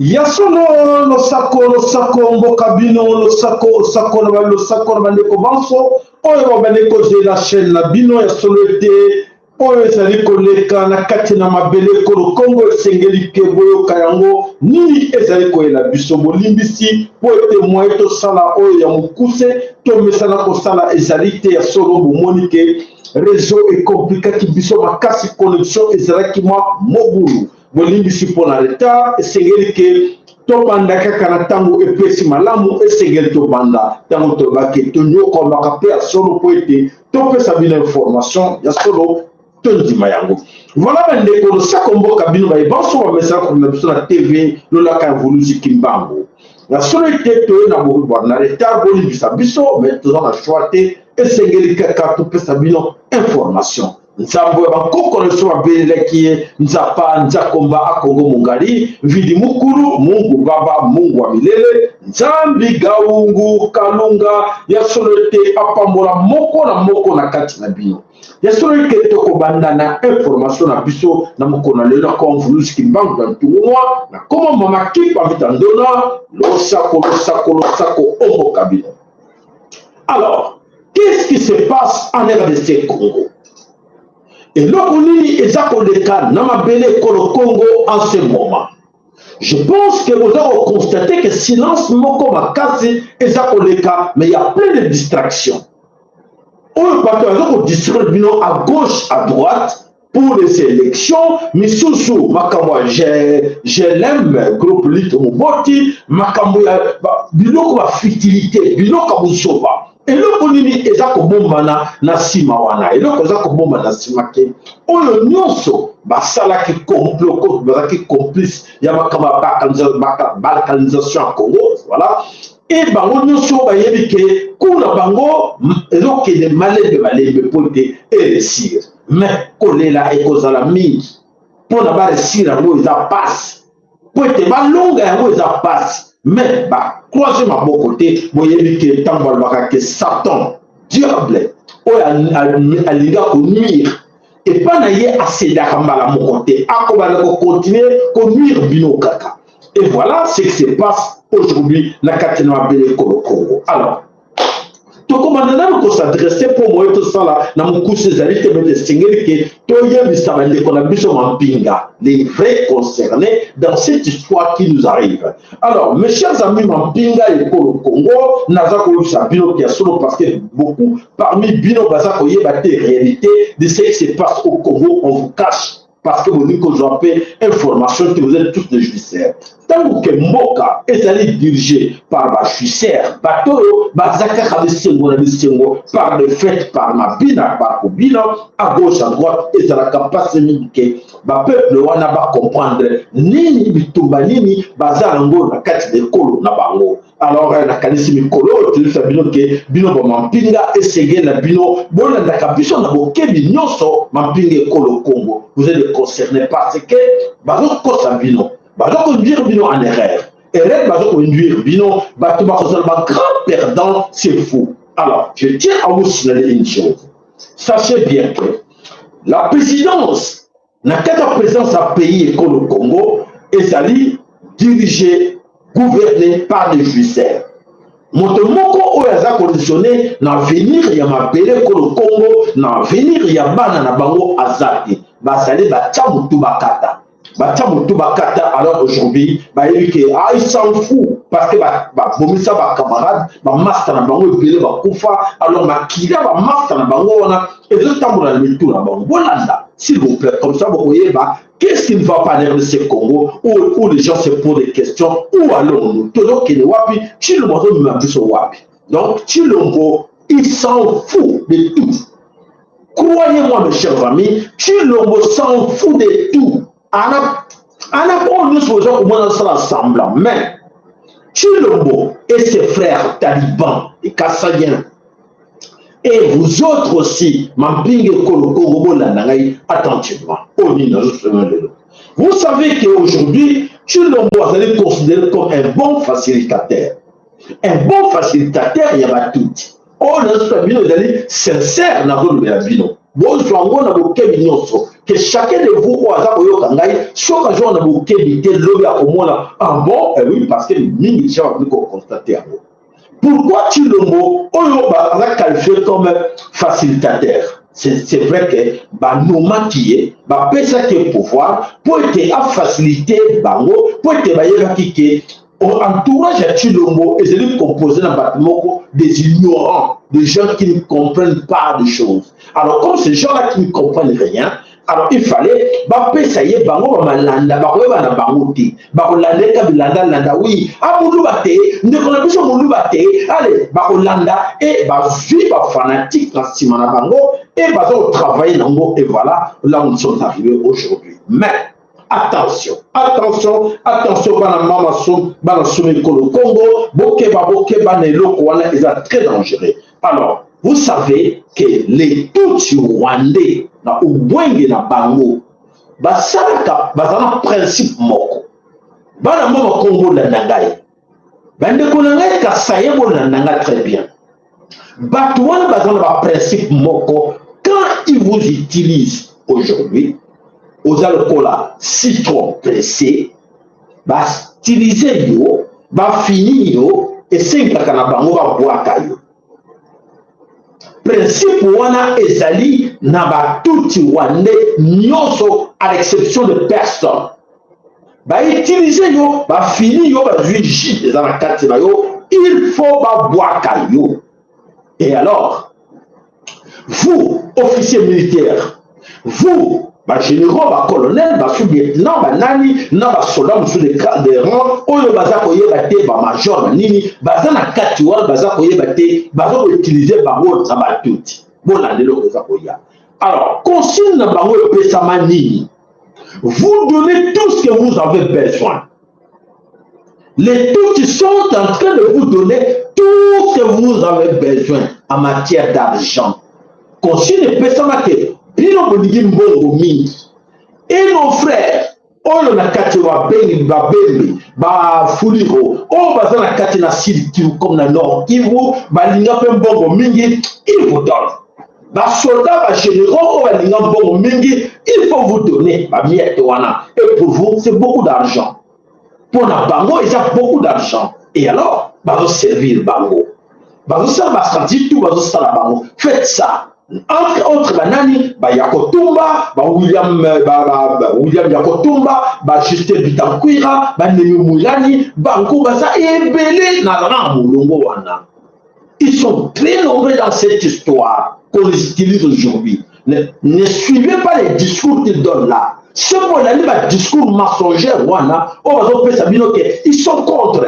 Yasono lo sako mboka bino lo sako na bandeko banso oyo bandeko je la chaîne na bino ya solo ete oyo ezali koleka na kati na mabele kolo Kongo esengeli ke boyoka yango nini ezali koyela biso bolimbisi po ete moye tosala oyo ya mokuse tomesana kosala ezali te ya solo bomoni ke réseau ekomplikaki biso makasi connexion ezalaki mwa mobulu bolimbisi mpona retard esengeli ke tobanda kaka na ntango epesi malamu esengeli tobanda ntango tobaki tonyokolaka mpe ya solo po ete topesa bino information ya solo tondima yango voilà bandeko losako mboka bino bayebanso bamesaka kolanda biso na tv lolaka ya volusi kimbango na solo ete toye na retard bolimbisa biso mais toza na choix te esengeli kaka topesa bino information nzambo ya bakoko nyonso babelelaki ye nzapa nzakomba akongo mongali vidi mukulu mungu baba mungu wa milele nzambi gaungu kalunga ya solo ete apambola moko na moko na kati na bino ya solo ete tokobanda na information na biso na moko na lelo akoma mvulusi kimbangu na ntungumwa na koma mama kipa vitandona losako omboka bino. Alors, qu'est-ce qui se passe en RDC Congo? Et l'Okuni est à Namabele Kolo Congo en ce moment. Je pense que vous avez constaté que silence moko makasi est mais il y a plein de distractions. On peut distraire à gauche, à droite pour les élections. Misusu, Makamwa, je l'aime, groupe Lito Muboti, Makamwa, Biloko ma futilité, Biloko Musoba. Et le konini ezako bombana na sima wana. Et le ezako bomba na sima ke. Oyo nyonso basala ki complot, basaki complice ya makama balkanisation à Congo, voilà. Et bango nyonso bayebi ke kuna bango ezoke de malembe pote réussir. Mais kolela ekozala mingi. Pona ba réussir yango eza passe. Pote ba longa yango eza passe. Mais croisez ma bon côté, vous voyez que Satan, diable, a l'idée de nuire. Et pas d'ailleurs assez d'arambala mon côté, à continuer à nuire bino kaka. Et voilà ce qui se passe aujourd'hui dans la Katina Bele Congo. Alors, tout comme on peut s'adresser pour moi tout ça là, dans mon coup ces alliés de Singeli que Toya Misabande qu'on a besoin en pinga, les vrais concernés dans cette histoire qui nous arrive. Alors, mes chers amis, en pinga et pour le Congo, Nazako Sabino qui a solo parce que beaucoup parmi Bino Bazako Yebate réalité de ce qui se passe au Congo, on vous cache. Parce que vous dites que j'en fais information que vous êtes tous des juicières. Tant que Moka est allé dirigé par ma juicière, bateau, Bazaka par le fait, par ma bina, par Kobina, à gauche, à droite, et ça la capacité que ma peuple wana va comprendre nini bitumba nini bazarango na kati de kolo na bango. Alors na kanisi mikolo tu sabino ke bino ba mampinga esege na bino bona ndaka biso na bokebi nyonso mampinga kolo Congo. Vous êtes concernés parce que bazo kosa bino bazo conduire bino en erreur. Erreur bazo conduire bino bato ba kosa ba grand perdant, c'est fou. Alors je tiens à vous signaler une chose. Sachez bien que la présidence n'a qu'à la présence à pays comme le Congo et ali dirigé, gouverné par les juicières. Motomoko oyaza conditionné na venir ya mabele ko le Congo, na venir ya bana na bango azati. Basale ba tchamutu bakata. Ba tchamutu bakata alors aujourd'hui, ba yiki il s'en fout parce que ba bomisa ba camarade, ba master na bango ebele ba kufa, alors ba kila ba master na bango wana et de temps dans le tout na bango. Voilà, s'il vous plaît, comme ça vous voyez qu'est-ce qui ne va pas dans ce Congo où les gens se posent des questions, où allons-nous? Todo kene wapi, Chilombo mimabiso wapi. Donc Chilombo, il s'en fout de tout. Croyez-moi mes chers amis, Chilombo s'en fout de tout. Ana bon nous faisons comme on s'en ensemble, mais Chilombo et ses frères talibans et Kassayen et vous autres aussi, attentivement. Vous savez qu'aujourd'hui, Chilombo est considéré comme un bon facilitateur. Un bon facilitateur, il y a tout. Oh, nous sommes sincères dans le bino. Bon, je suis en train de que chacun de vous, soit un jour on a bouquet d'idées, l'homme a au moins ah bon, oui, parce que mille gens ont constaté. Pourquoi tu le mot, on a qualifié comme facilitateur? C'est vrai que bah, nous maquiller, bah, ça qui est pouvoir, pour être à faciliter, bango, pour être baillé qui entourage à Chilombo et c'est composé dans bâtiment des ignorants, des gens qui ne comprennent pas des choses. Alors, comme ces gens-là qui ne comprennent rien, alors il fallait, ça y est, bango, malanda, bangote, bakolande, kabilanda, landa, oui, ah, moulubate, ne connaissez pas moulubate, allez, bakolanda, et vie, fanatique, dans Simana Bango, et travailler dans le et voilà, là où nous sommes arrivés aujourd'hui. Mais, attention, attention, attention, bana Congo, bokeba neloko wana est très dangereux. Alors, vous savez que les Tutsi rwandais na ubwenge na bango basalaka bazana principe moko. Bana mama Congo la nangai. Bande konangai ka sayebo la nanga très bien. Batouana bazana ba principe moko quand ils vous utilisent aujourd'hui aux alcools citron pressé, bah styliser yo, bah finir yo, et c'est un canabango va boire caillou. Principe wana ezali na ba tuti wande nyoso à l'exception de personne. Bah utiliser yo, bah finir yo, bah juger dans la carte yo, il faut bah boire caillou. Et alors, vous, officiers militaires, vous, généraux, colonel, sous-lieutenant, nani, na soldat sous les rangs, oyo baza koyebate major nini, baza na katiwa baza koyebate, baza utiliser bango za batuti. Bolandelo koza koya. Alors, consigne na bango pesama nini. Vous donnez tout ce que vous avez besoin. Les Tutsis sont en train de vous donner tout ce que vous avez besoin en matière d'argent. Consigne pesama ke et nos frères, on a kati wa bengi ba bembe ba fuliro o baza na kati na sud Kivu comme na nord Kivu balinga pe mbongo mingi, il vous donne. Ba soldats ba généraux o balinga mbongo mingi, il faut vous donner ba miette wana. Et pour vous c'est beaucoup d'argent. Pour na bango il y a beaucoup d'argent. Et alors ba servir bango. Ba ça ba sentir tout ba ça la bango. Faites ça. Entre autres, Banani, Yakotumba, William Yakotumba, Justin Bitankwira, Nemi Moulani, Banko Baza et Belé Naran Moulongo Wana. Ils sont très nombreux dans cette histoire qu'on les utilise aujourd'hui. Ne suivez pas les discours qu'ils donnent là. Ce qu'on a dit, le discours mensonger, ils sont contre.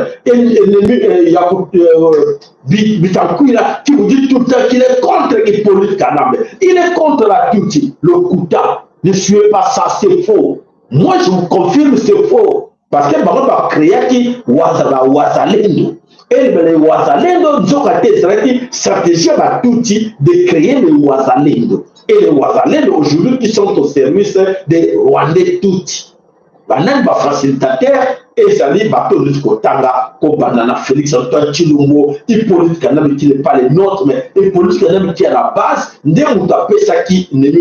Bitankwira qui vous dit tout le temps qu'il est contre Hippolyte Kanambe. Il est contre la Tutsi, le Kouta. Ne suivez pas ça, c'est faux. Moi, je vous confirme, c'est faux. Parce que Baron va créer qui Wazalendo. Et les Wazalendo, ils ont été stratégie à Tutsi de créer les Wazalendo. Et les Wazalendo aujourd'hui qui sont au service des Rwandais Tutsi. Banan va facilitateur et ça dit bateau jusqu'au Tanga, Kobanana, Félix Antoine Chilombo, Hippolyte Kanambe qui n'est pas les nôtres, mais Hippolyte Kanambe qui est à la base, nous tapé ça qui n'est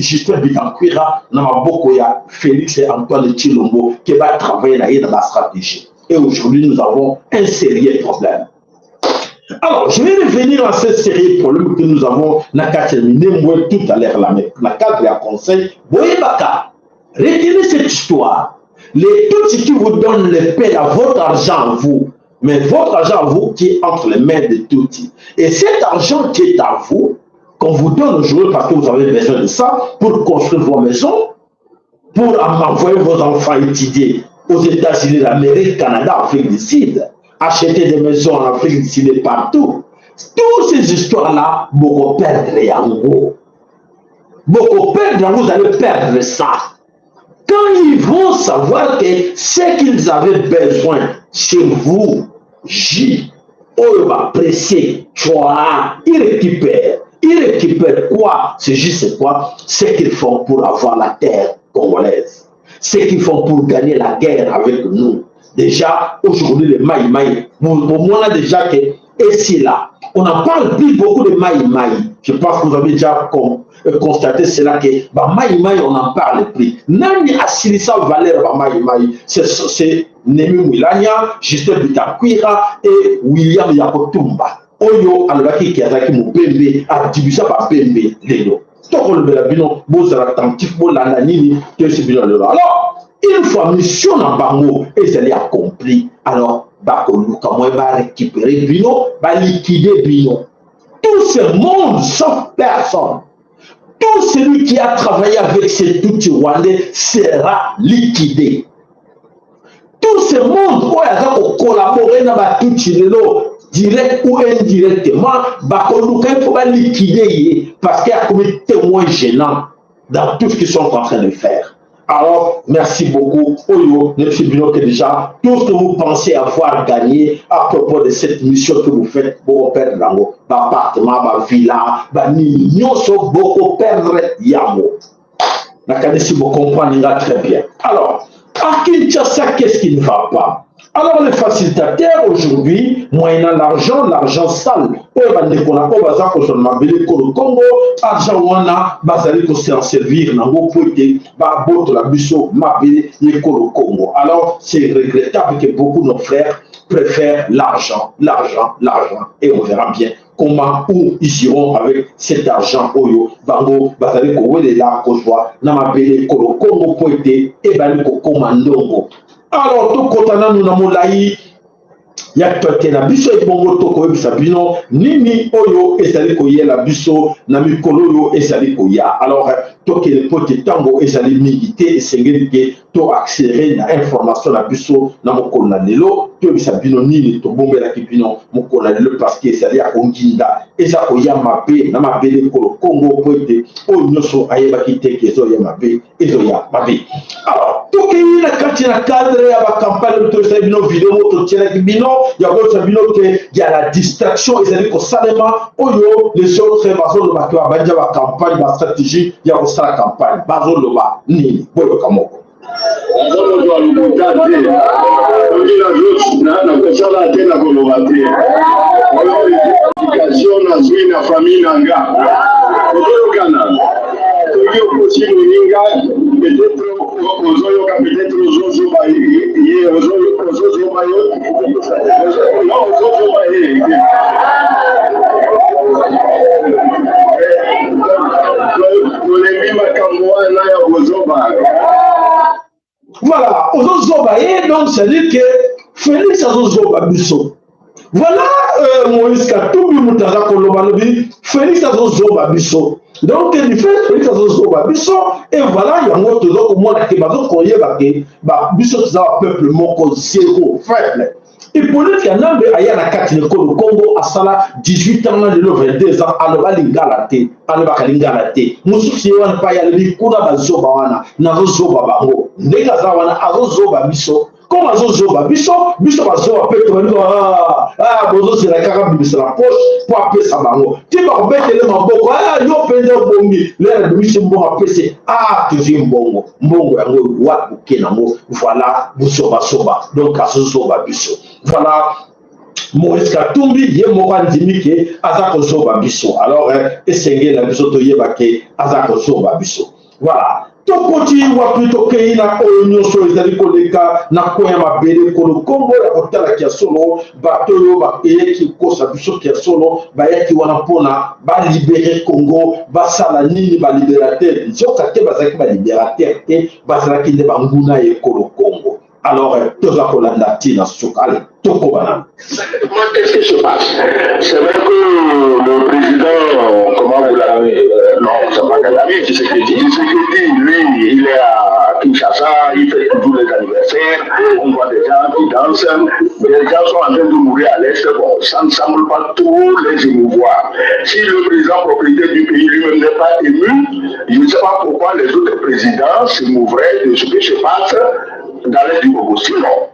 Justin Bitankwira, Namabokoya, Félix et Antoine Chilombo qui va travailler là dans la stratégie. Et aujourd'hui nous avons un sérieux problème. Alors, je vais revenir à cette série de problèmes que nous avons terminé tout à l'heure là, mais la cadre et à conseil, Boyebaka, retenez cette histoire. Les Tutsis qui vous donnent les paix à votre argent à vous, mais votre argent à vous qui est entre les mains des Tutsis. Et cet argent qui est à vous, qu'on vous donne aujourd'hui parce que vous avez besoin de ça, pour construire vos maisons, pour envoyer vos enfants étudier aux États-Unis, l'Amérique, Canada, Afrique du Sud, acheter des maisons en Afrique du Sud et partout. Toutes ces histoires-là, beaucoup perdre en gros. Beaucoup perdre, vous allez perdre ça. Quand ils vont savoir que ce qu'ils avaient besoin chez vous, J, on va presser, ils récupèrent. Ils récupèrent quoi? C'est juste quoi? Ce qu'ils font pour avoir la terre congolaise. Ce qu'ils font pour gagner la guerre avec nous. Déjà, aujourd'hui, les maïmaï, pour moi, déjà que, et si là, on n'en parle plus beaucoup de Maï Maï. Je pense que vous avez déjà constaté cela que Maï Maï, on n'en parle plus. Nani Asilisa Valère Maï Maï, c'est Nemi Moulania, Justin Bitakwira et William Yakotumba. Oyo alobaki ki azaki Mupembe, Adibisa Bapembe, Lelo. Toko le belabino, bozala tantif, bolanda nini, que c'est bien le. Alors, une fois mission en bango, et ça l'est accompli. Alors, Bakoluka, moi, va récupérer Bino, va liquider Bino. Tout ce monde, sauf personne, tout celui qui a travaillé avec ces Tutsi Rwandais sera liquidé. Tout ce monde, où il a collaboré dans la Tutsi Lelo, direct ou indirectement, Bakoluka, il faut liquider parce qu'il y a comme témoin gênant dans tout ce qu'ils sont en train de faire. Alors, merci beaucoup. Oyo, monsieur Bino, que déjà, tout ce que vous pensez avoir gagné à propos de cette mission que vous faites pour perdre l'ango, appartement, villa, ni, nous sommes beaucoup perdre yango. Si vous comprenez très bien. Alors, à Kinshasa, qu'est-ce qui ne va pas? Alors, les facilitateurs aujourd'hui, moyennant l'argent sale, Congo, argent wana, bazali ko s'en servir, nango poite, ba boto la biso, mabele, yekolo Congo. Alors, c'est regrettable que beaucoup de nos frères préfèrent l'argent. Et on verra bien comment où ils iront avec cet argent oyo bango bazali ko wele la kozwa na mabele kolo Congo poite et bali ko komandongo. Alors, tout kotana nous na molayi ya toke na biso ebongo toko ebisa bino nini oyo ezali koyela biso na mikolo oyo ezali koya. Alors toke le pote tango ezali milité esengeli ke to accélérer na information na biso na mokolo na lelo to ebisa bino nini to bombela ki bino mokolo na lelo parce que ezali ya konginda eza koya mabe na mabele kolo Congo pote oyo nyonso ayebaki te ke ezo ya mabe ezo ya mabe. Alors toke na kati na cadre ya ba campagne to ezali bino vidéo to tiela ki bino il y a la distraction, ils allaient au Salema, Oyo, les autres, Bazon le Bakwa, Badja, la campagne, la stratégie, il y a aussi la campagne, Bazon le Ba, Ni, Boyo Kamoko. Bazon le Ba, le Boutate, la personne a été la volonté. L'éducation, la suite, la famille, Nanga. Au Ghana, Tokyo, aussi, Moninga, peut-être, peut-être, voilà, donc c'est-à-dire que Félix Azozoba Bisso. Voilà Moïse Katumbi Moutaza Kolobalobi, Félix Azozoba Bisso. Donc, il fait Félix Azozoba Bisso, et voilà, il y a un autre au monde qui va donc croire que Bisso, c'est un peuple moko zéro, faible. Et pour lui, il y a un homme qui a le Congo à Sala, 18 ans, 22 ans, à l'Oba Lingalate, à l'Oba Lingalate. Moussou, si on n'a pas y aller, Kuna Bazoba, Nazoba Bango, Negazawana, Azozoba Bisso. Comme Azozoba Bisso, Bisso Bazoba peut Bozo, c'est la carabe de la poche pour appeler sa bango. Tu vas mettre les mamboko, yo pende bongi, l'air de Bisso Mbongo appeler, tu vis Mbongo, Mbongo, Wat, Kenamo, voilà, Boussoba Soba, donc Azozoba Bisso. Voilà, Moïse Katumbi, il y a un Dimike, Azako Zoba Bisso. Alors, essayez la Bisso de Yebake, Azako Zoba Bisso. Voilà. Tokoti wa plutôt que na onyo so ezali koleka na koya mabele kolo Congo ya kotala kia solo batoyo ba eyeki kosa biso kia solo ba yaki wana pona ba libérer Congo ba sala nini ba libérateur nzoka te bazaki ba libérateur te bazaki nde banguna ye kolo Congo. Alors, toza kolanda tina sukale toko bana. Qu'est-ce qui se passe? C'est vrai que le président, comment vous l'avez, non, c'est pas Kagame, c'est ce qu'il dit, lui, il est à Kinshasa, il fait tous les anniversaires, on voit des gens qui dansent, les gens sont en train de mourir à l'Est, bon, ça ne semble pas trop les émouvoir. Si le président propriétaire du pays lui-même n'est pas ému, je ne sais pas pourquoi les autres présidents s'émouvraient de ce qui se passe dans les Congo, sinon.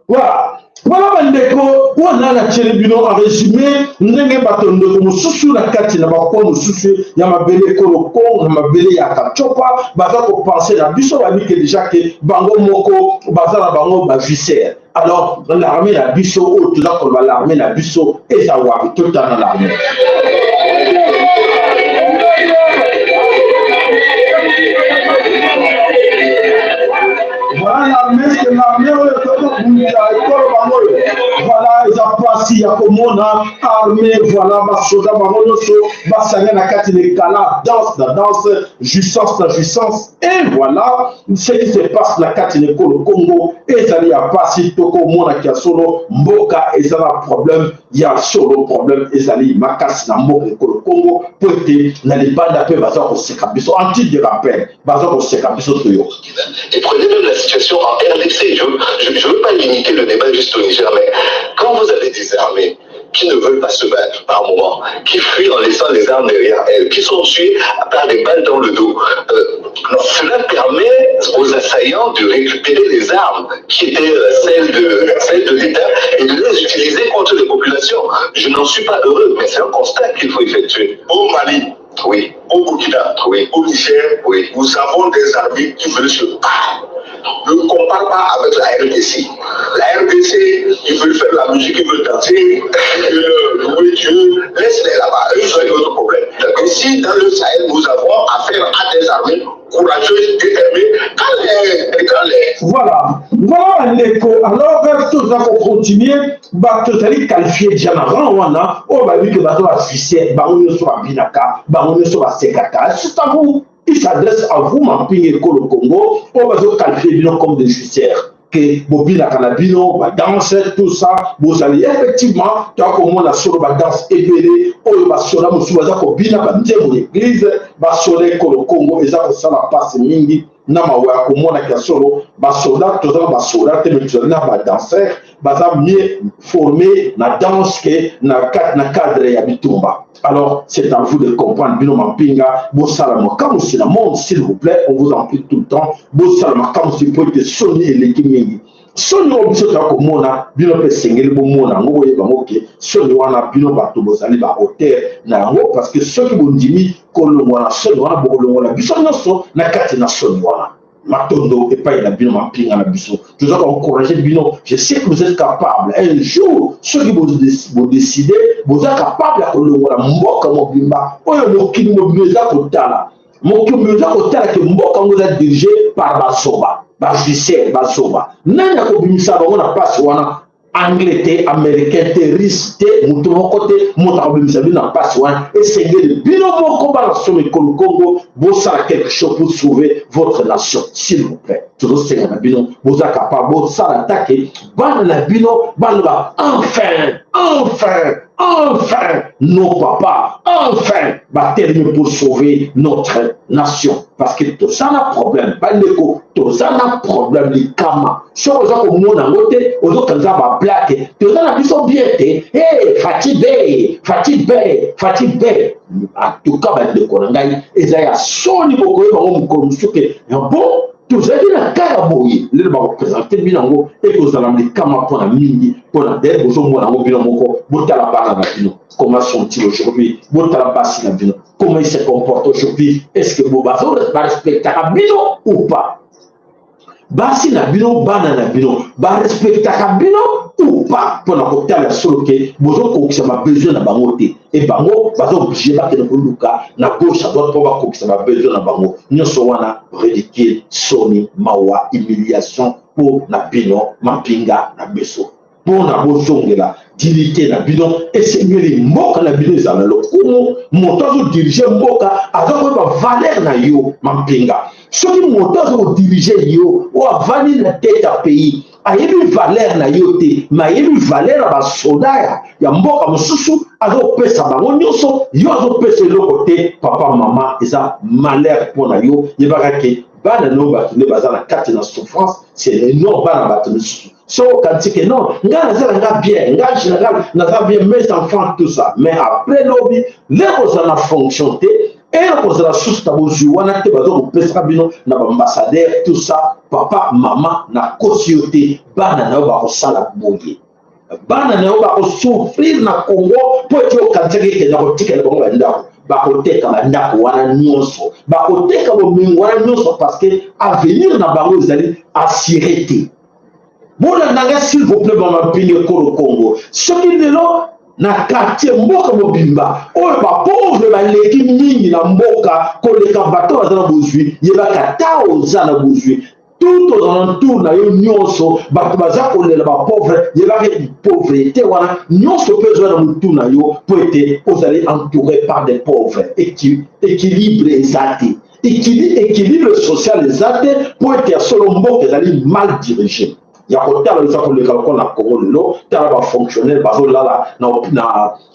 Voilà. Voilà, Bandeko, on a la télébino en résumé, n'engé batondo, comme sous la carte, n'a pas quoi, sous Yamabele Koloko, Yamabele Yakachopa, Bazako penser la biso, va dire que déjà que Bango Moko, Bazala Bango, Bavisser. Alors, l'armée la biso, tout là, l'armée la biso, et ça va tout le temps dans l'armée. Voilà l'armée, c'est l'armée, voilà, ils ont passé, il y a comme on a armée, voilà, ma chose, ma sangha na kati de kala, danse, jouissance, la jouissance, et voilà, ce qui se passe na kati de Congo, et ça y a passé, toko mona qui a solo, mboka, et ça a problème, il y a solo problème, et ça y a makas na mboka le Congo, pour être, n'a les bandes à peu, bazar au sekabiso, anti de rappel, bazar au sekabiso, et prenez même la situation en RDC. Je ne veux pas limiter le débat juste au Niger, mais quand vous avez des armées qui ne veulent pas se battre par moment, qui fuient en laissant les armes derrière elles, qui sont tués par des balles dans le dos, cela permet aux assaillants de récupérer les armes qui étaient celles de l'État et de les utiliser contre les populations. Je n'en suis pas heureux, mais c'est un constat qu'il faut effectuer. Au Mali, oui. Au Burkina, oui. Au Niger, oui. Nous avons des armées qui veulent se battre. Ne compare pas avec la RDC. La RDC, ils veulent faire la musique, ils veulent danser, ils veulent louer Dieu. Laisse-les là-bas, eux, ils ont d'autres problèmes. Ici, dans le Sahel, nous avons affaire à des armées courageuses, déterminées. Voilà, l'écho. Alors, tout ça pour continuer, tout allez qualifier déjà avant, on va dire que va être succès, on soit binaka, on soit sekaka. C'est à vous. Il s'adresse à vous, Mamping et Kolo Congo, on va se qualifier comme des justicières. Que Bobina Canabino va danser, tout ça, vous allez effectivement, tu as comme la solo va danse ébélée, on va sur la Moussouaza, Bobina va dire l'église, va soler Kolo Congo, et ça, ça va passer mingi, Namawa, comme on a qu'à solo, va soldat, tout ça, va soldat, va danser, va mieux former la danse que na cadre et habitumba. Alors, c'est à vous de comprendre, Bino Mampinga, Bossalama, comme c'est le monde, s'il vous plaît, on vous en prie tout le temps, Bossalama, comme c'est pour être sonné et l'équimé. Sonné au biso comme mona, Bino peut s'engueuler pour mona, on va y aller, sonné wana, Bino Bato Bosali, va au terre, parce que ceux qui vont dire, Kolomwana, sonné wana, Bolomwana, Biso Nosso, Nakati na sonné wana. Matondo et pas il a bien mapping à la biso. Je dois encourager Bino. Je sais que vous êtes capable. Un jour, ceux qui vont décider, vous êtes capable de le voir. Mboka Mobimba. Oh, il y a Mboka Kotala. Mboka Kotala que Mboka vous êtes dirigé par Basoba. Basvisser, Basoba. Nana Kobimisa, on a pas soin. Anglais, américain, russe, mon côté, mon n'a pas soin. Et c'est le Bino Moko sur le Congo, vous savez quelque chose pour sauver votre nation, s'il vous plaît. Toujours c'est un Bino, vous êtes capable, vous savez attaquer, ban la Bino, enfin, nos papas, enfin, terminer pour sauver notre nation. Parce que tout ça n'a problème, pas l'écho, tout ça n'a problème, les kamas. Si on a comme mon amoté, on a comme ça, va plaquer, tout ça n'a plus son bien, fatigué. En tout cas, l'écho, et ça y a son niveau, on bon. Tout ça, il y a un cas à mourir. Il va représenter Binango et que vous allez les camas pour la mini, pour la dette, vous allez Binango, vous allez la barre à la comment sont-ils aujourd'hui, vous allez la basse à la Bino, comment ils se comportent aujourd'hui, est-ce que vous va respecter la Bino ou pas? Basi na Bino, bana na Bino, va respecter la Bino ou pas? Pour la côté à la solo que vous avez besoin de bangote. Et bango, va obligé de faire na gauche à droite pour voir que ça va besoin de bango. Nous sommes ridicule, soni, mawa, humiliation pour na Bino, Mampinga, na Beso. Pour na bozongela, dignité na Bino, et c'est mieux les mots que la Bino est dans le coup. Montant de diriger Mboka, avec une valeur na yo, Mampinga. Ceux qui montent de diriger yo, ou à valider la tête à pays. A une valeur na yote, mais il y a une valeur à la soda. Il y a Mboka Mosusu, azo pesa bango nyonso, yo azo pesa le côté papa maman, et ça malheur pour na yo, il va que bana no ba ne baza na carte na souffrance, c'est énorme bana ba tenu. So quand c'est que non, nga bien, nga général, nga bien mes enfants tout ça, mais après lobby, les choses na fonctionné. Et on a sous tabouju, on a été bazar Bino, na ambassadeur, tout ça, papa, maman, na cautionné, banana va au sala boye. Banana va souffrir na Congo, pour être au cancer qui est dans le ticket de Banganda. Bakoteka bandako wana nyonso. Bakoteka bo mingwana nyonso parce que avenir na bango ezali assuré. Bolanda s'il vous plaît mama pine ko Congo. Ce qui est là na quartier mboka mobimba oyo ba pauvre ba leki mingi na mboka ko le kabato azana bozwi yeba kata ozana bozwi tout aux alentours na yo nyonso bato baza kolela ba pauvre yeba ke pauvreté wana nyonso pe zo na mutu na yo pour être vous allez entouré par des pauvres équilibre exact équilibre social exact pour être solo mboka ezali mal dirigé. Il y a côté les gens qui ont na Congo lelo tala ba fonctionnaire bazo lala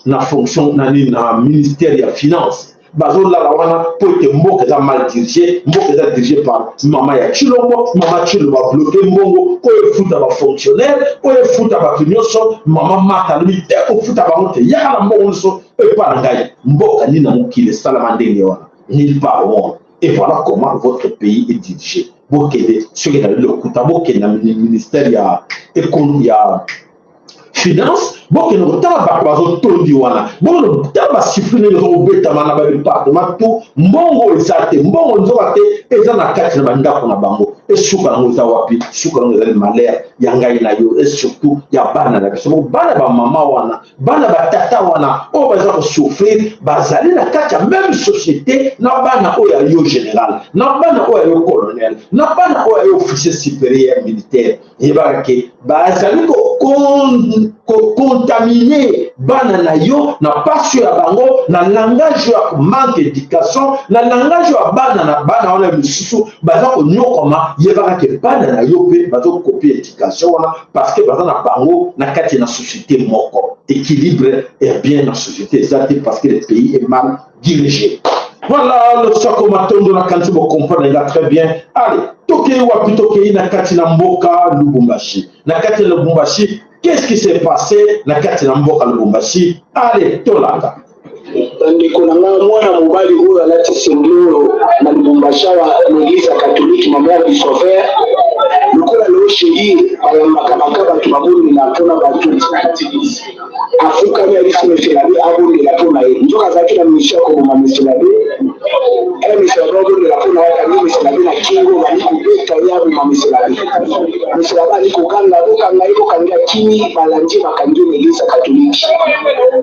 na fonction na ministère des finances bazo lala wana pour que mboka za mal dirigé mboka za dirigé par mama ya Chilombo mama Chilombo ba bloquer mbongo oyo futa ba fonctionnaire oyo futa ba nyonso mama mata lui te ko futa ba mote ya na mbongo so e pa ngai mboka ni na mukile salama ndenge wana ni pas au monde. Et voilà comment votre pays est dirigé. Bokede ce qui est le Kutabo na ministère ya finance bokede taba bazo tondi wana bono taba sifune le beta mana ba département tout mbongo ezate mbongo nzokate eza na kati na bandako na bango esuka ngo za wapi suka ngo za malheur ya ngai na yo et surtout ya bana na biso bana ba mama wana bana ba tata wana o baza ko souffrir bazali na kati ya même société na bana o ya yo général na bana o ya yo colonel na bana o ya yo officier supérieur militaire yebake bazali ko contaminer bana na yo na passion ya bango na langage ya manque d'éducation na langage ya bana wana misusu baza ko nyokoma yebaka ke bana na yo pe bazo copier éducation wana parce que baza na bango na kati na société moko équilibre est bien na société exact parce que le pays est mal dirigé. Voilà le soko matondo na kanti bo comprendre très bien. Allez, tokei wapi tokei na kati na mboka Lubumbashi. Na kati na Lubumbashi, qu'est-ce qui s'est passé na kati na mboka Lubumbashi? Allez, tolaka. Ndiko na mwana mobali huyo alati sengero na Lubumbashi wa l'église catholique mama ya Bisofer. Lukola lo shegi ala makabaka batu babuni na tona batu Afrika ni alisema filabi abuni la tona hii. Njoka za kila mishia kwa mama filabi. Misalabi la tona waka ni misalabi na kingo na niku beta ya mama filabi. Misalabi ni kukanga boka na iko kangia kimi balanje bakangi l'église catholique.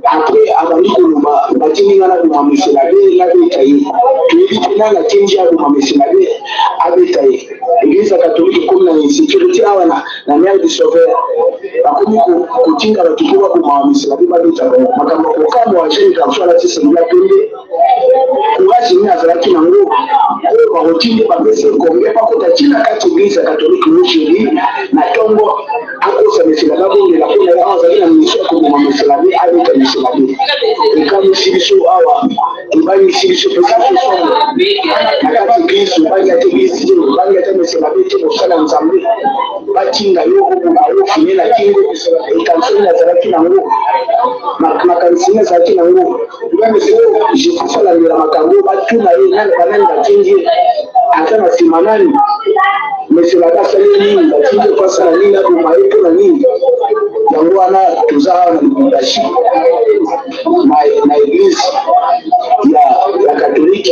Après abandiko luma batini ngana mama filabi la beta hii. Tuibi tena la tinja mama filabi abeta hii. L'église catholique comme na sécurité awana na mère du sauveur bakomi kutinga batukuwa ku mawamisi na biba bita makambo kokamo wa jeune garçon la tisenga pende kuwaji ni azalaki nango ko bakotinga babese kombe bakota tina kati église catholique mujiri na tongo akosa misila babonde la kona ya azali na mission ko mawamisi la bi abita misila bi ekamu sibiso awa ibani sibiso pesa so na kati église bani ya église bani ya misila bi te kosala nzambe batinga yo ko fini na kingo ikansoni azalaki nango makansini azalaki nango bamese jésus alandela makambo batuna ye nani banani batingi ata na nsima nani mesela basali nini batingi kwasa na nini aboma ye mpo na nini yango wana toza na Lubumbashi na église ya catholique.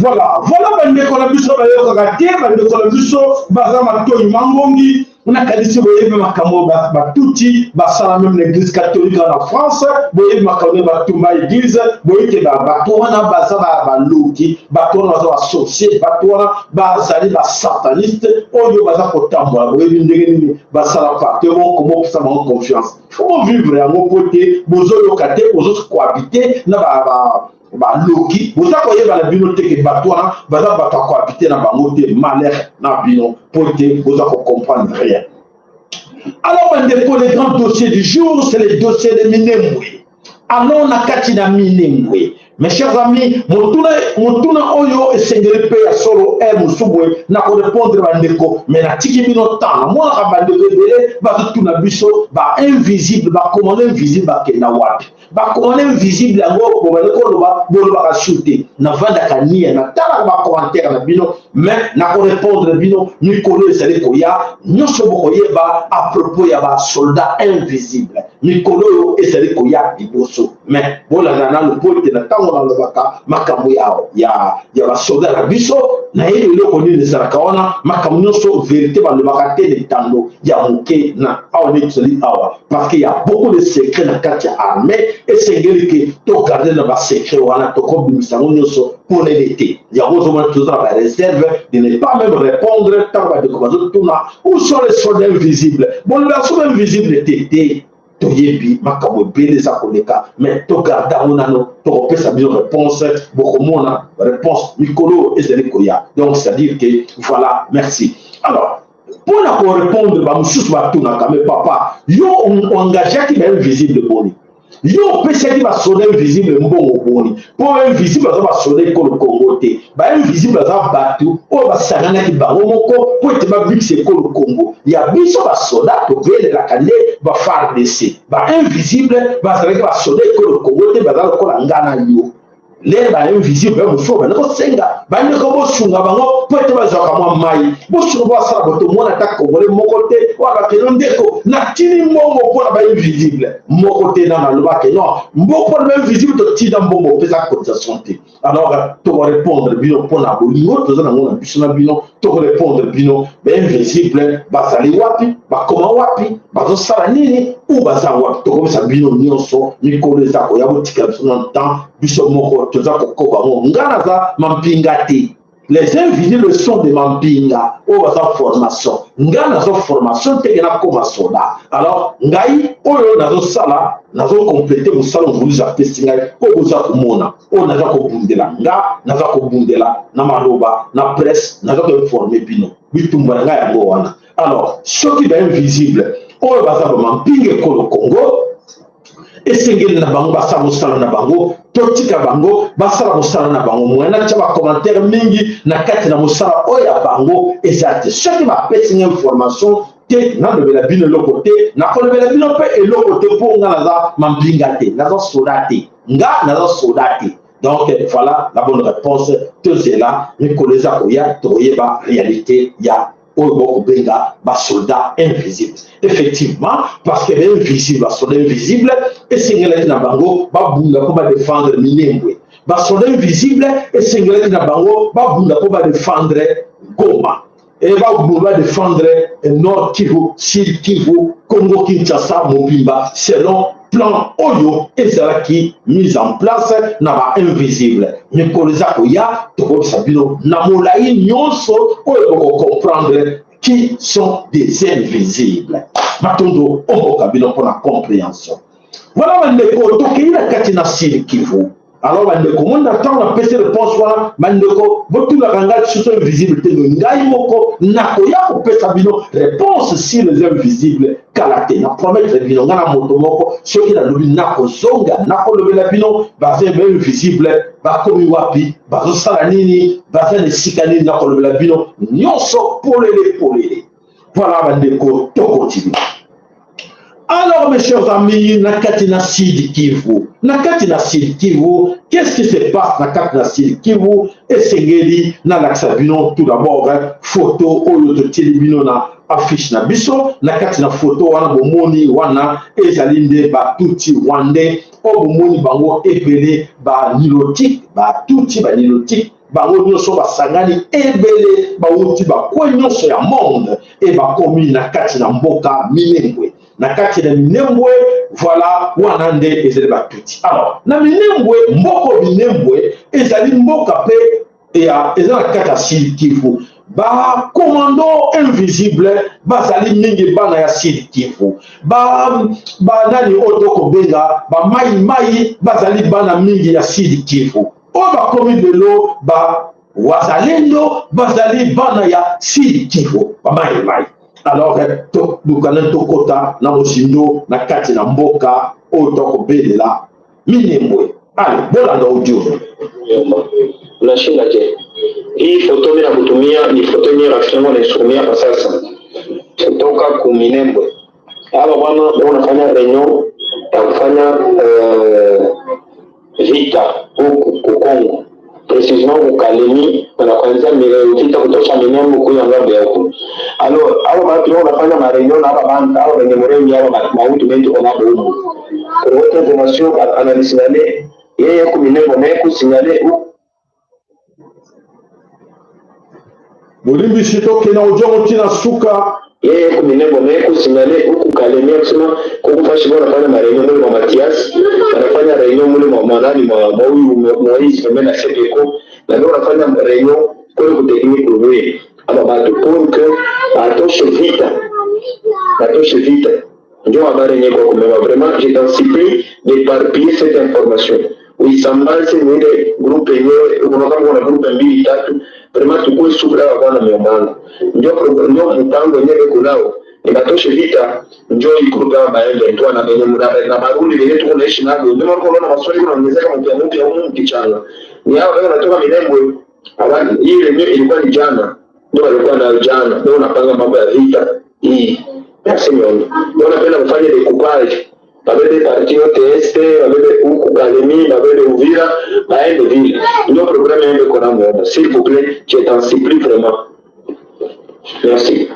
Voilà bandeko na biso bayokaka te bandeko na biso baza matoi mangongi on a kadisi boyebe makambo batuti basala même l'église catholique en France boyebe makambo batumba église boyeke bato wana baza baloki bato wana baza associé bato wana bazali basataniste oyo baza kotambola boyebi ndenge nini basala parte moko mopesa bango confiance faut vivre yango po te bozoyoka te bozocohabite na baloki boza koyeba na bino te ke bato wana baza bato akohabite na bango te malheur na bino po te boza comprendre rien. Alors les grands dossiers du jour c'est les dossiers de Minembwe. Allons na kati na Minembwe. Mes chers amis, motuna oyo esengeli pe ya solo musubwe na ko répondre bandeko mais na tiki bino temps moi ka bandeko belé ba tuna biso ba invisible ba commande invisible ba kena wapi ba commande invisible yango ko bandeko loba ka shooter na vanda kania na tala ba commentaire na bino mais na ko répondre bino Nikolo ezali ko ya nyoso boko yeba à propos ya ba soldat invisible Nikolo ezali ko ya liboso mais bola na le pote na tango na lobaka makamu ya basoda na biso na ye eloko nini ezalaka wana makamu nyonso vérité balobaka te litando ya moke na awa neti tozali awa parce qu'il y a beaucoup de secrets na kati ya armée esengeli ke togarde na basecret wana tokobimisa yango nyonso polele te yango ozomona toza na baréserve de ne pas même répondre ntango badeko bazotuna où sont les soldats invisibles boloba so invisible te toyebi makambo ebele eza koleka mais togarde yango nano tokopesa bino réponse bokomona réponse mikolo ezali koya donc c'est à dire que voilà merci alors pour na korépondre bamosusu batunaka mais papa yo engagaki bainvisible boni yo opesaki basoda invisible mbongo boni mpo invisible aza basoda ekolo kongo te bainvisible aza bato oyo basanganaki bango moko po ete babikisa ekolo kongo ya biso basoda tobelelaka nde bafardc bainvisible bazalaki basoda ekolo kongo te baza lokola nga na yo lere bainvisible mosusu bande kosenga bande kobosunga bango po ete bazwaka mwa mai bosunga bosala boto mwana ata kongole moko te oyo bakeno ndeko natini mbongo mpona bainvisible moko te na nalobake non mbongo mpona bainvisible totina mbongo opesa cotisation te alors tokorépondre bino mpona bolingo toza nango na biso na bino tokorépondre bino bainvisible bazali wapi bakoma wapi bazosala nini ou baza wapi tokomisa bino nyonso mikolo eza koya botikala biso na temps biso moko toza kokoba ngo nga naza mampinga te les invisibles sont de mampinga oyo baza formation nga nazo formation teke nakoma soda alors ngai oyo nazosala nazokomplete mosala ovuluza apesi ngai oyo boza komona oyo naza kobundela nga naza kobundela na maloba na presse naza koinforme bino bitumba na ngai yango wana alors soki bainvisible oyo baza bamampinga ekolo congo esengeli na bango basala mosala na bango totika bango basala mosala na bango moyena tia bacommentaire mingi na kati na mosala oyo ya bango eza te soki bapesi nga information te nalobela bino eloko te nakolobela bino mpe eloko te mpo nga naza mampinga te naza soda te nga naza soda te donc voilà la bonne réponse tozela mikolo eza koya tokoyeba réalité ya oyo bokobenga basoldat invisible effectivement parce que invisible basoldat invisible esengelaki na bango babunda mpo badefendre minembwe basoldat invisible esengelaki na bango babunda mpo badefendre goma e babunda badefendre nord kivu sud kivu congo kinshasa mobimba selon plan oyo ezalaki mise en place na bainvisible mikolo eza koya tokobisa bino na molai nyonso oyo bokocomprendre qui sont des invisibles matondo omboka bino mpona compréhension voilà bandeko tokei na kati na sud kivu alors bandeko mona ntango napesi réponse wana bandeko botulaka ngai suso invisible te ngai moko nakoya kopesa bino réponse sur les invisibles kala te na promettre bino ngai na moto moko soki nalobi nakozonga nakolobela bino baza bainvisible bakomi wapi bazosala nini baza na esika nini nakolobela bino nyonso polele voilà bandeko tokontinue. Alors mes chers amis, nakati na Sud Kivu, qu'est-ce qui se passe nakati na Sud Kivu? Esengeli na laksabino tout d'abord photo oyo totili bino na affiche na biso nakati na photo wana bomoni wana ezali nde batuti wande o bomoni bango ebele ba nilotique batuti ba nilotique bango nyonso basangani ebele bauti bakwe nyonso ya monde e bakomi na kati na mboka Minembwe na kati na Minembwe voilà wana nde ezali batuti alors na Minembwe mboko Minembwe ezali mboka pe eza na kati ya Sud Kivu ba commando invisible bazali mingi bana ya Sud Kivu ba nani otoko benga ba mai bazali bana mingi ya Sud Kivu o ba komi de lo ba wazalendo bazali bana ya Sud Kivu ba mai alors to dukana to kota na mosindo na kati na mboka otoko belela Minembwe allez bolanda audio unashinda je hii foto mimi nakutumia ni foto yenye rafiki yangu anaisomea kwa sasa kutoka ku Minembwe hapa bwana unafanya reunion ya kufanya vita huku Kongo precisement ku Kalemi na kwanza vita kutoka Minembwe kwa ngambo ya huko alors hao watu wanafanya ma reunion hapa banda wenye mremi hapa mautu mengi kwa mambo huko kwa information analyse yeye kuminebo naye kusignale Bolimbi shito kena ujongo tina suka. Yeye kuminebo naye kusignale huku kalemia kusema kukufashi bona fanya mareunion mule mwa Matias, anafanya reunion mule mwa manani mwa Moïse Mbena Sepeko, na ndio anafanya reunion kwa kutekini kuwe. Ama batu pour que atoshe vita. Ndio habari yenyewe kwa kumema. Vraiment, je t'en supplie d'éparpiller cette information. Uisambaze mwile grupe yenyewe, unaona kuna grupe 2 3, vraiment tukue subra wana miongano. Ndio mpango yenyewe kunao. Inatoshe vita, ndio ikuruga baende ndio na benye na baruli yetu tunaishi nayo. Ndio unaona maswali yanaongezeka mpya huko kichanga. Ni hao leo natoka Minembwe. Awali ile ilikuwa ni jana. Ndio walikuwa na jana. Ndio unapanga mambo ya vita. Hii merci miongo. Ndio napenda kufanya découpage. Babede parti OTST, babede huku Kalemi, babede Uvira, baende vile. Ndio programme yende kona mwona. S'il vous plaît, je t'en supplie vraiment. Merci.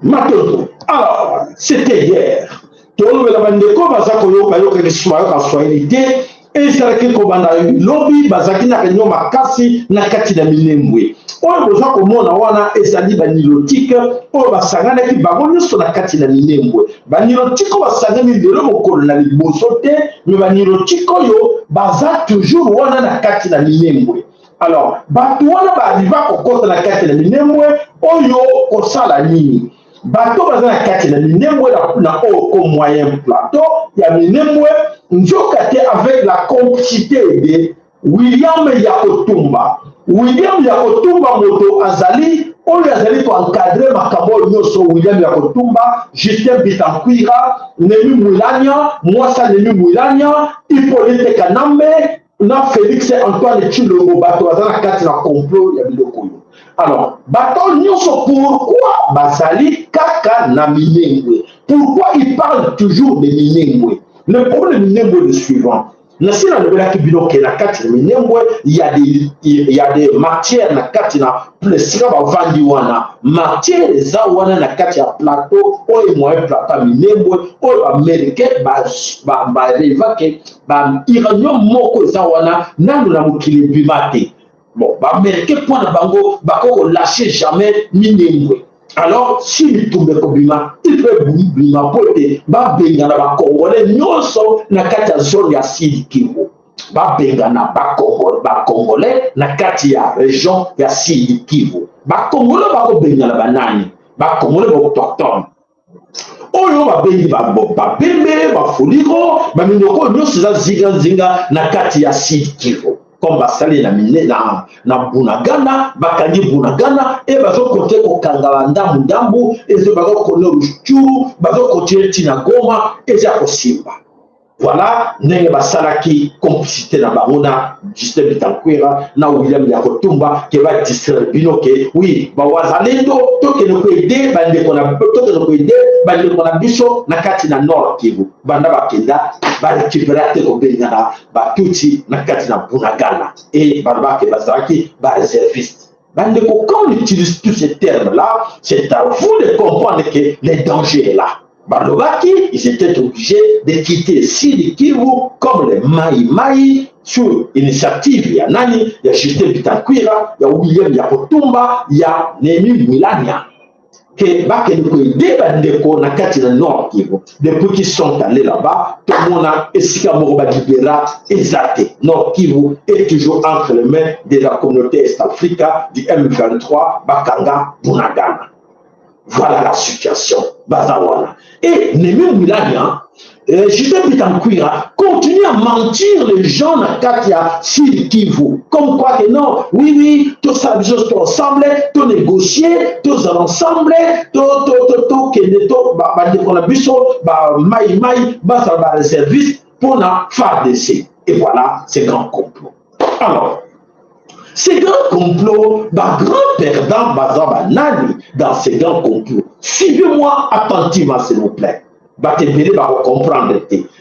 Matoto. Alors, c'était hier. Tolo la bandeko bazako yo bayoka kiswa ka Swahili te. Ezalaki kobanda lobby bazaki na kenyo makasi na kati na Minembwe. Oyo boza komona wana ezali banilotike oyo basanganaki bango nyonso na kati na Minembwe. Banilotike basangani lelo mokolo na liboso te, me banilotike oyo baza toujours wana na kati na Minembwe. Alors, bato wana baariva kokota na kati na Minembwe oyo kosala nini? Bato baza na kati na Minembwe na oko moyen plateau ya Minembwe njoka te avec la complicité de William Yakotumba. William Yakotumba moto azali oyo azali ko encadrer makambo nyonso William Yakotumba, Justin Bitankwira, Nemi Mwilanya, Mwasa Nemi Mwilanya, Hippolyte Kanambe na Félix Antoine Tshilombo bato baza na kati na complot ya biloko yo. Alors, bato nyonso pourquoi bazali kaka na Minembwe? Pourquoi il parle toujours de Minembwe? Le problème de Minembwe est le suivant. Si on a la carte de Minembwe, il y a des matières na kati na plesira ba vandi wana. Matières za wana na kati ya plateau, oyo moyen plateau Minembwe, oyo américain ba revake ba iranien moko za wana nanu na mukili bimate. Bon, ba américain point na bango bako lâcher jamais Minembwe. Alors, si il tombe comme bima, il peut bima pote, ba benga na ba Congolais nyonso na kati ya zone ya Sud Kivu. Ba benga na ba Congolais na kati ya région ya Sud Kivu. Ba Congolais ba ko benga na ba nani? Ba Congolais ba autochtone. Oyo ba bengi ba bembe, ba fuliro, ba minoko nyonso za zinga na kati ya Sud Kivu. Comme basali na Bunagana, bakangi Bunagana, et bazo kote ko kangala ndambu, et bazo kono ruchuru, bazo kote tina Goma, et za kosimba. Voilà, nenge basalaki complicité na bamona, Justin Bitankwira, na William Yakotumba, qui va distraire bino que, oui, ba wazalendo, toke no ko aider, bande ko na biso, na kati na Nord Kivu, banda bakenda, ba récupérer te ko benga ba tuti na kati na Bunagana, et barbake bazaki, ba réserviste. Bande ko, quand on utilise tous ces termes-là, c'est à vous de comprendre que le danger est là. Balobaki, ils étaient obligés de quitter Sud Kivu comme les Maï sur initiative. Il y a Nani, il y a Justin Bitankwira, il y a William Yakotumba, il y a Nemi Mwilanya. Que Bakenokoïde Bandeko na kati na Nord Kivu. Depuis qu'ils sont allés là-bas, tout le monde a Esika Moroba Libera Ezate. Nord Kivu est toujours entre les mains de la communauté Est-Africa du M23, Bakanga, Bunagana. Voilà la situation. Bazawana. Et Nemi Mwilanya, Justin Bitankwira continue à mentir les gens dans Katia Sud Kivu. Comme quoi que non, oui, tout ça, tous ensemble, tout négocier, tous ensemble, tout réserviste pour la FARDC. Et voilà, c'est grand complot. Alors, ces grands complots, grand perdant Nani dans ces grands complots. Suivez-moi attentivement, s'il vous plaît.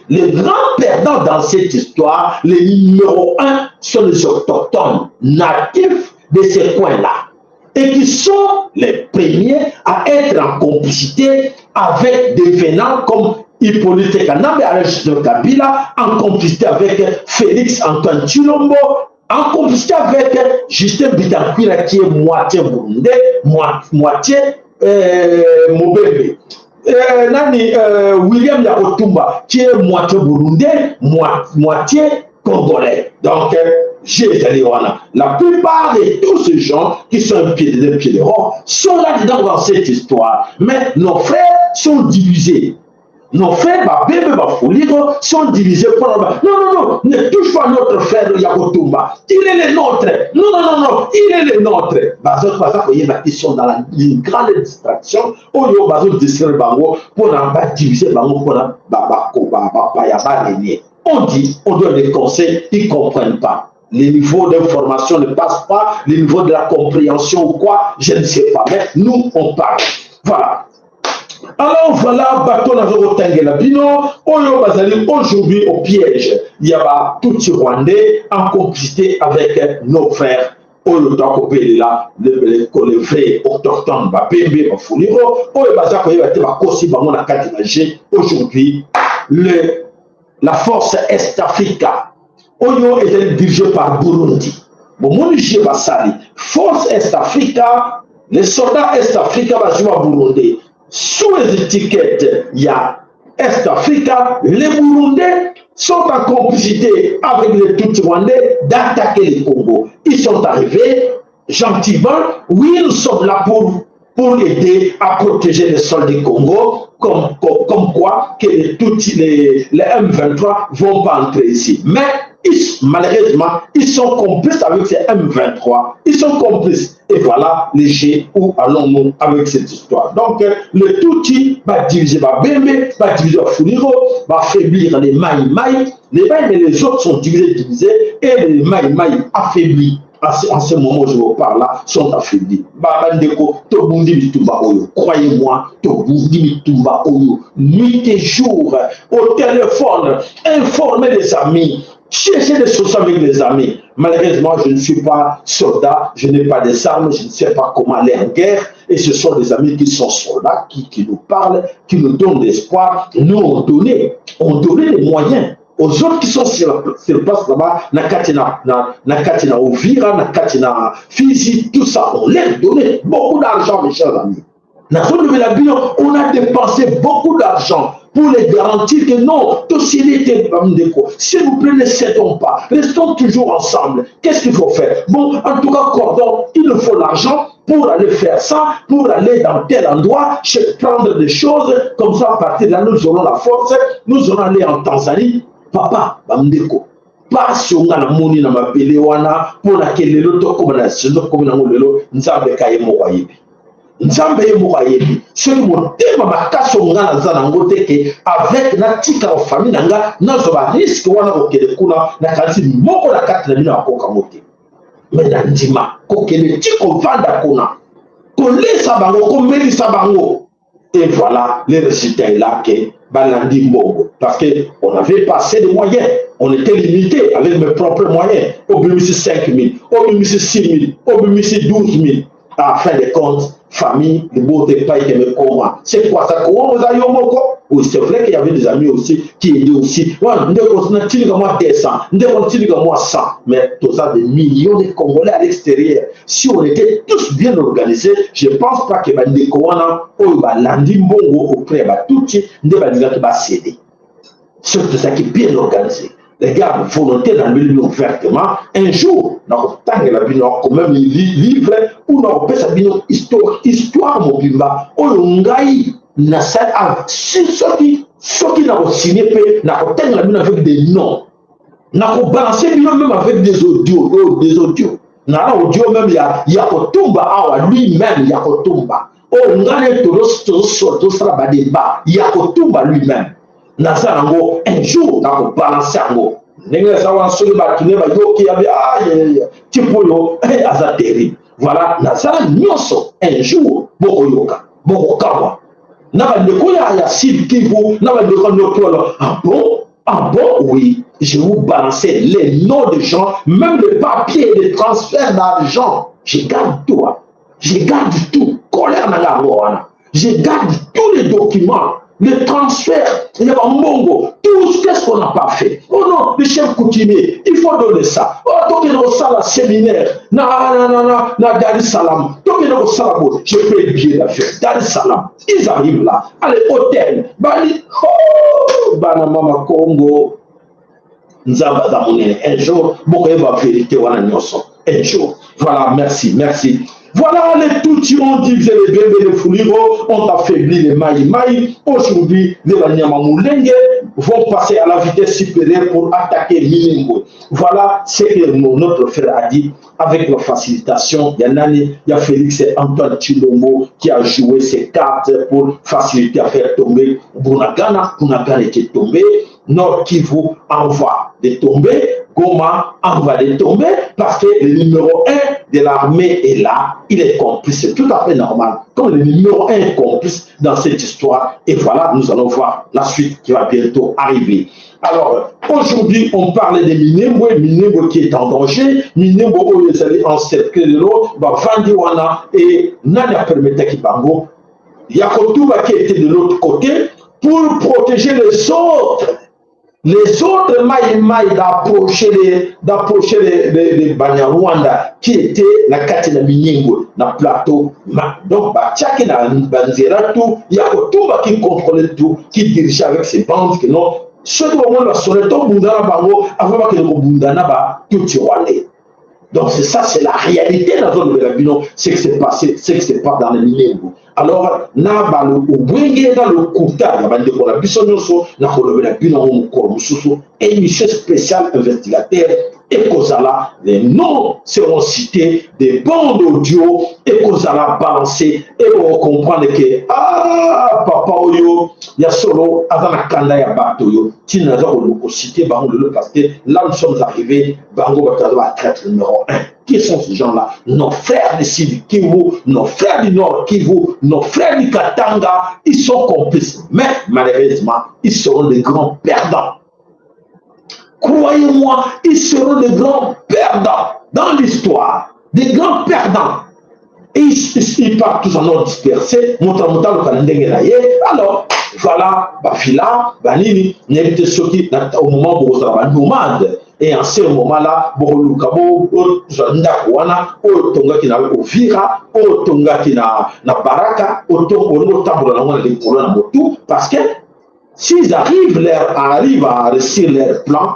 Les grands perdants dans cette histoire, les numéro 1 sont les autochtones natifs de ces coins-là. Et qui sont les premiers à être en complicité avec des venants comme Hippolyte Kanambe avec Kabila, en complicité avec Félix Antoine Tshilombo, en complicité avec Justin Bitakwira qui est moitié burundais, moitié Mobembe. William Yakotumba qui est moitié burundais, moitié congolais. Donc, la plupart de tous ces gens qui sont un pied de rond sont là-dedans dans cette histoire. Mais nos frères sont divisés. Nos frères, sont divisés. Non, ne touche pas notre frère Yakotumba. Il est le nôtre. Non, il est le nôtre. Ils sont dans une grande distraction. Pour diviser, on dit, on donne des conseils, ils ne comprennent pas. Les niveaux d'information ne passent pas, les niveaux de la compréhension ou quoi, je ne sais pas. Mais nous, on parle. Voilà. Alors voilà, bateau aujourd'hui au piège. Il y a tout ce Rwandais en complicité avec nos frères. Les vrais autochtones, aujourd'hui, la force Est-Africa, est dirigée par Burundi. Force Est-Africa, les soldats Est-Africa vont Burundi. Sous les étiquettes, il y a Est-Africa, les Burundais sont en complicité avec les Tutsi-Rwandais d'attaquer le Congo. Ils sont arrivés gentiment. Oui, nous sommes là pour aider à protéger les sols du Congo, comme quoi que les M23 vont pas entrer ici. Mais malheureusement, ils sont complices avec ces M23. Ils sont complices. Et voilà les G où allons-nous avec cette histoire. Donc, le Tutsi va diviser Bembe, va diviser Fuliro, va affaiblir les Maï-Maï. Les Maï, mais les autres sont divisés, et les Maï-Maï affaiblis. En ce moment où je vous parle là, sont affaiblis. Babandeko, Tobundi Mitumba Oyo. Croyez-moi, Tobundi Mitumba Oyo. Nuit et jour, au téléphone, informer les amis. Chercher des choses avec les amis. Malheureusement, je ne suis pas soldat, je n'ai pas des armes, je ne sais pas comment aller en guerre. Et ce sont des amis qui sont soldats, qui nous parlent, qui nous donnent l'espoir. Nous, on donnait les moyens aux autres qui sont sur place là-bas, Nakatina Ovira, Nakatina Fizi, tout ça. On leur donnait beaucoup d'argent, mes chers amis. On a dépensé beaucoup d'argent pour les garantir que non, s'il vous plaît, ne cédons pas, restons toujours ensemble. Qu'est-ce qu'il faut faire? Bon, en tout cas, cordon, il nous faut l'argent pour aller faire ça, pour aller dans tel endroit, prendre des choses, comme ça, à partir de là, nous aurons la force, nous allons aller en Tanzanie. Papa, Bamdeko, pas sur la moni na mabele wana, pour laquelle le loto comme la saison comme la lelo, nzambe kaye mokayebi. Nzambe ye mokayebi. Celui mon thème ma kaso ngana zana ngote ke avec na tika wa famille nanga, na zoba risque wana okele kuna na kanti moko la kati na mina akoka mote. Mais na ndima kokele tiko vanda kuna. Kolesa bango, komelisa bango. Et voilà, les résultats là que Balandi Mogo. Parce qu'on n'avait pas assez de moyens. On était limité avec mes propres moyens. Au BMC 5 000, au BMC 6 000, au BMC 12 000. À la fin des comptes, famille, le beau départ qui me combat. C'est quoi ça? Oui, c'est vrai qu'il y avait des amis aussi qui aidaient aussi. Ouais, on a tiré comme moi 200, on a tiré comme moi 100. Mais tout ça, des millions de Congolais à l'extérieur. Si on était tous bien organisés, je ne pense pas que les Congolais, lundi, Mongo, auprès de Tutsi, ne vont pas céder. C'est tout ça qui est bien organisé. Les gars, volonté dans le milieu ouvertement, un jour, nous avons quand même livre où nous avons histoire mobimba, où nous avons ceux qui n'ont signé, nous avons avec des noms. Nous avons balancé même avec des audios. Nous avons audio même, il y a Kotumba, lui-même, il y a Kotumba. On a les toros, il y a Kotumba lui-même. Nazarango, un jour, dans le balance, voilà, Nazara Nyoso, un jour, Bokoyoka, Bokokawa. Ah bon, oui, je vous balancer les noms de gens, même les papiers de transfert d'argent. Je garde tout, je garde tout, colère dans la voie. Je garde tous les documents. le transfert, il y a un mongo, tout ce qu'on n'a pas fait. Oh non, le chef coutumier, il faut donner ça. Oh, donc il y a un séminaire, na Dar es Salaam, donc il y a un salabo, je fais le billet d'affaires, Dar es Salaam, ils arrivent là, allez, hôtel, Bali, oh, Banamama Congo, Nzaba Zamoune, un jour, beaucoup va vérité, un jour. Voilà, merci, merci. Voilà, les Tutsis ont divisé les bébés de Fuliro, ont affaibli les Maï. Aujourd'hui, les Banyamamoulengue vont passer à la vitesse supérieure pour attaquer Minimbo. Voilà ce que notre frère a dit avec la facilitation. Il y a Félix et Antoine Chilombo qui a joué ces cartes pour faciliter à faire tomber Bunagana. Bunagana était tombé. Nord Kivu envoie de tomber. Goma envoie de tomber parce que le numéro 1 de l'armée est là, il est complice, c'est tout à fait normal. Quand le numéro 1 est complice dans cette histoire, et voilà, nous allons voir la suite qui va bientôt arriver. Alors, aujourd'hui, on parle de Minembwe qui est en danger, Minembwe où ils allaient en cercle de l'eau, Vandiwana et Nana Permetaki Bango. Yakotuba qui était de l'autre côté pour protéger les autres. Les autres Maï d'approcher les Banyarwanda qui étaient la Katina Miningwe, na plateau. Donc, Tchaki na Banzera tout, il y a Kotumba qui contrôlait tout, qui dirigeait avec ses bandes, que non. Ceux qui ont sonné tout Bundana Bango, avant que le Bundana tout Rwandais. Donc c'est ça, c'est la réalité dans la zone de la Bino, c'est que c'est passé, c'est que c'est pas dans le Minembwe. Alors, na le Ubwenge dans le Kouta, na bande ko la Bisonyoso, na ko le Bino on ko mususu, émission spéciale investigateur et Kozala, les noms seront cités, des bandes audio et Kozala balancés et on comprend que papa oyo ya solo avant la kanda ya bato yo tinaza ko citer bango le parce que là nous sommes arrivés bango batalo à traite numéro 1. Qui sont ces gens-là? Nos frères du Sud Kivu, nos frères du Nord Kivu, nos frères du Katanga, ils sont complices. Mais malheureusement, ils seront des grands perdants. Croyez-moi, ils seront des grands perdants dans l'histoire. Des grands perdants. Et ils partent tous en ordre dispersé. Alors, voilà, Bafila, Banini, Nérité Soki, au moment où vous avez nomade. Et en ce moment-là, Borolukabo, Ndakuana, Otonga qui n'a Ovira, Otonga qui n'a Baraka, Otonga parce que s'ils arrivent à réussir leur plan,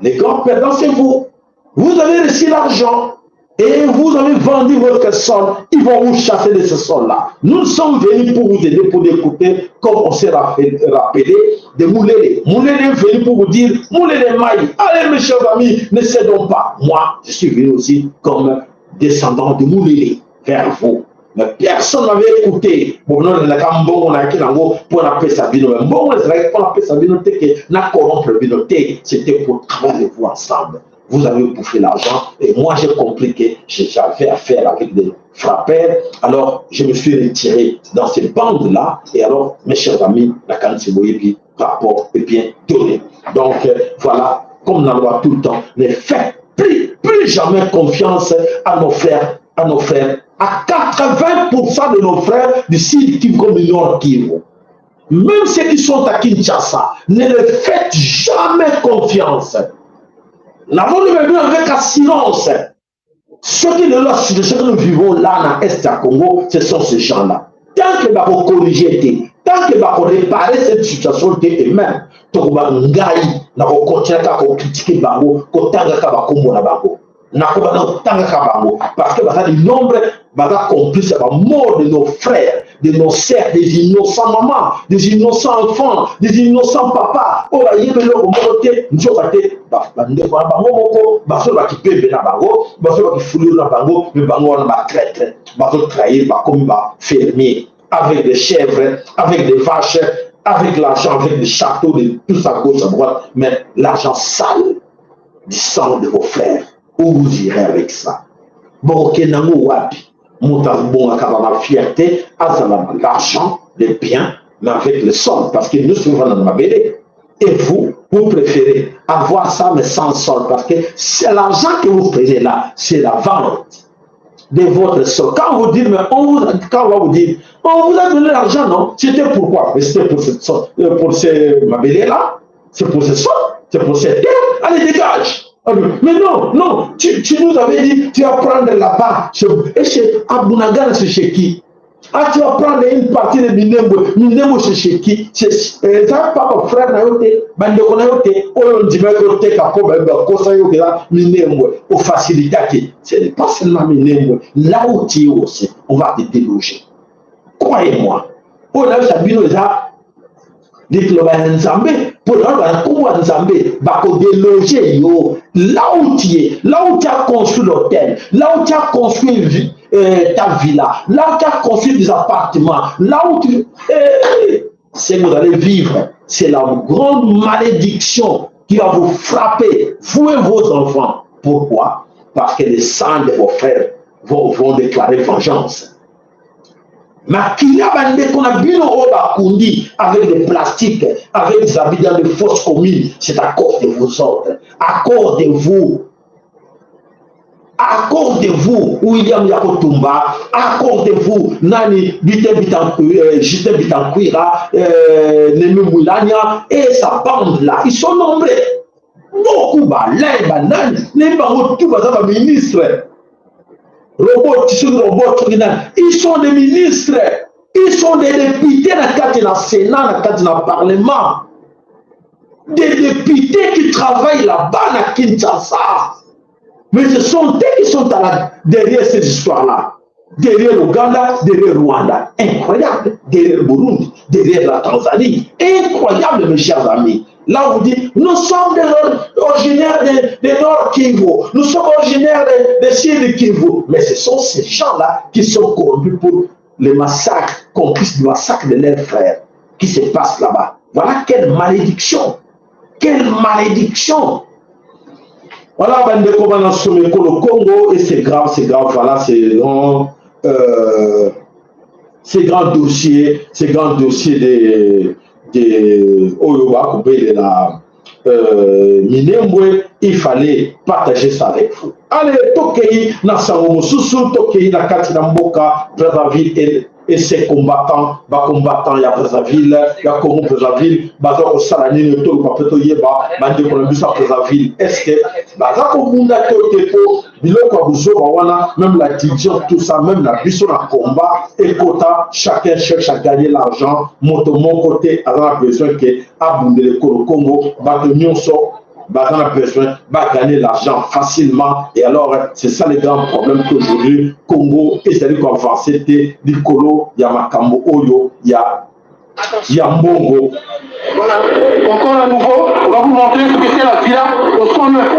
les grands perdants, c'est vous. Vous avez réussi l'argent et vous avez vendu votre sol. Ils vont vous chasser de ce sol-là. Nous sommes venus pour vous aider, pour écouter, comme on s'est rappelé, de Moulélé. Moulélé est venu pour vous dire, Moulélé Maï, allez mes chers amis, ne cédons pas. Moi, je suis venu aussi comme descendant de Moulélé vers vous. Mais personne n'avait écouté. Bon, non, on a pour appeler sa vie. Bon, on a appelé sa vie, c'était pour travailler vous ensemble. Vous avez bouffé l'argent et moi j'ai compris que j'avais affaire avec des frappeurs. Alors je me suis retiré dans ces bandes-là et alors mes chers amis, la Kantiboyebi, rapport est bien donné. Donc voilà, comme on en voit tout le temps, ne faites plus jamais confiance à nos frères, à 80% de nos frères du Sud Kivu comme du Nord Kivu. Même ceux qui sont à Kinshasa, ne leur faites jamais confiance. Nous avons vu avec assurance. Ceux que nous vivons là, dans l'Est à Congo, ce sont ces gens-là. Tant que nous avons corrigé, tant que nous avons réparé cette situation eux-mêmes, nous avons continué à critiquer Bango, parce que le nombre de complices, mort de nos frères, de nos sœurs, des innocents mamans, des innocents enfants, des innocents papas. Oh, il y a le côté, nous avons été, avec des chèvres, avec des vaches, avec l'argent, avec des châteaux, de tout ça gauche à droite, mais l'argent sale du sang de vos frères. Où vous irez avec ça? La fierté, l'argent, les biens, mais avec le sol, parce que nous sommes dans ma belle. Et vous préférez avoir ça, mais sans sol, parce que c'est l'argent que vous prenez là, c'est la vente. de votre sol. Quand vous dites, mais quand on va vous dire, on vous a donné l'argent, non? C'était pourquoi? Mais c'était pour cette sorte, pour ces mabélés-là, c'est pour cette sorte, c'est pour cette terre. Allez, dégage! Mais non, non, tu nous avais dit, tu vas prendre là-bas. Et chez Abounagan, c'est chez qui? Ah, tu vas prendre une partie de Minembo. Minembo, c'est chez qui? C'est ça, papa, frère, nayote, bandeko nayote, on dit que tu es capable de faire Minembo, au facilité. Ce n'est pas seulement Minembo. Là où tu es aussi, on va te déloger. Croyez-moi. On a sabi nous ça. Dites-le à Nzambe. Pour le coup, Nzambe, va te déloger, yo. Là où tu as construit l'hôtel, là où tu as construit ta villa, là où tu as construit des appartements, là où tu... c'est que vous allez vivre. C'est la grande malédiction qui va vous frapper, vous et vos enfants. Pourquoi? Parce que les sangs de vos frères vont déclarer vengeance. Mais qu'il y a qu'on a vu avec des plastiques, avec des habitants de fausses communes, c'est à cause de vous autres. Accordez-vous. Accordez-vous, William Yakotumba, accordez-vous, Nani Justin Bitanquira, Nemi Moulania, et sa bande là, ils sont nombreux. Beaucoup, les ministres. Ils sont des ministres, ils sont des députés dans le Sénat, dans le Parlement. Des députés qui travaillent là-bas à Kinshasa. Mais ce sont eux qui sont derrière ces histoires-là. Derrière l'Ouganda, derrière le Rwanda. Incroyable. Derrière le Burundi, derrière la Tanzanie. Incroyable, mes chers amis. Là, on dit, nous sommes originaires de Nord Kivu. Nous sommes originaires de Sud Kivu. Mais ce sont ces gens-là qui sont corrompus pour le massacre, complices du massacre de leurs frères qui se passe là-bas. Voilà quelle malédiction. Quelle malédiction. Voilà, le Congo, et c'est grave, voilà, c'est grand dossier de Oyoba, de la Minembwe, il fallait partager ça avec vous. Allez, Tokei, Nassamo Moussou, Tokei, Nakati Namboka, Brazzaville et ses combattants, il y a Brazzaville, il y a Congo Brazzaville, Bazako Salani, Noto, Papeto Yeba, Bandi Columbus à Brazzaville, est-ce que Bazako Munda Tepo, Biloko Abuzo, même la division, tout ça, même la mission à combat, et quota, chacun cherche à gagner l'argent, mon côté, a besoin que Abunde le Congo, Batonion sort. On a besoin de gagner l'argent facilement. Et alors, c'est ça le grand problème qu'aujourd'hui, Congo, et c'est-à-dire qu'on va c'était du Kolo, il y a Makambo Oyo, il y a Mbongo. Voilà, encore à nouveau, on va vous montrer ce que c'est la villa au 109.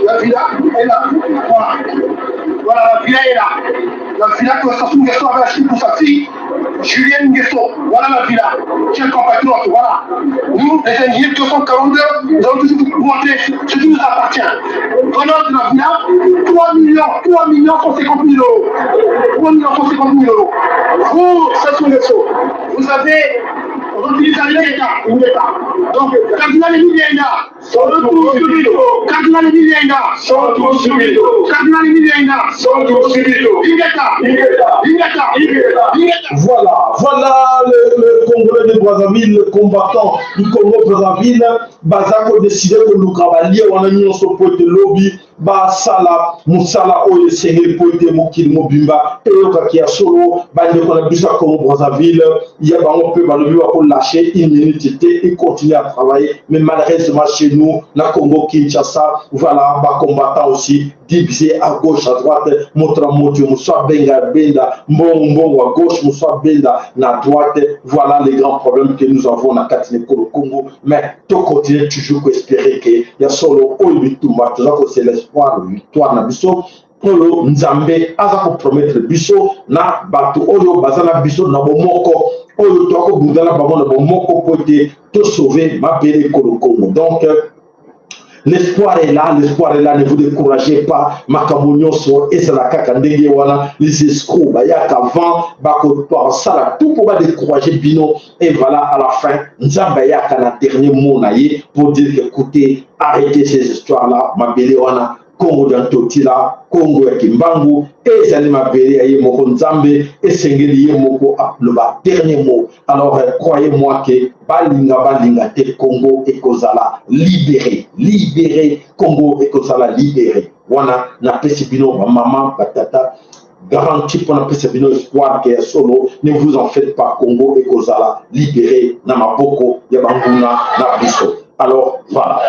La villa est là. Voilà, la villa est là. La villa que Sassou Nguesso avait achetée pour sa fille, Julienne Nguesso. Voilà la villa. Chers compatriotes, voilà. Nous, les ingénieurs 242, nous allons toujours vous montrer ce qui nous appartient. Valeur de la villa, 3 millions 150 000 euros. 3 millions 150 000 euros. Vous, Sassou Nguesso, vous avez utilisé l'État. Donc, Cardinal Emiliana, Cardinal Emiliana, Cardinal Emiliana, Voilà le Congolais de Brazzaville, le combattant du Congo Brazzaville, Bazako décidé que nous travaillions, on a mis son pote de lobby, Basala, Moussala, Oye, Sengé, Poite, Mokil, Mobimba, Eyoka qui a solo, Bande qu'on a vu ça Congo Brazzaville, il y a un peu mal vu à lâcher une minute, il continue à travailler, mais malheureusement chez nous, la Congo Kinshasa, voilà, bas combattant aussi, divisé à gauche, à droite, Motra Modio, Moussa Benga, Benda, Mbongo à gauche, Moussa Benda, à droite, voilà les grands problèmes que nous avons dans le Congo, mais tout continue toujours à espérer qu'il y a solo Oyitumba, tout ça c'est l'espoir, la victoire, na biso, Polo Nzambe, aza ko promettre biso, na batu oyo bazana biso na bomoko, oyo to ko bundala bamo na bomoko pote, to sauver ma belle Congo. Donc, l'espoir est là, ne vous découragez pas. Makamonio so et c'est la kakandenge wana les escrocs ba ya qu'avant ba ko ça tout pour pas décourager Bino et voilà à la fin Nzamba ya kana dernier mot naïe pour dire que écoutez arrêtez ces histoires là ma belle wana Congo d'Antotila, Congo ya Kimbangu, et Zanimabeli Aye Moko Nzambe, et Sengeli Moko le dernier mot. Alors croyez-moi que Balinga te Congo et Kozala libéré, Congo et Kozala libéré. Wana na pesibino maman patata garantie pour la pesibino espoir qui est solo. Ne vous en faites pas, Congo et Kozala libéré na maboko yabanguna na biso. Alors voilà.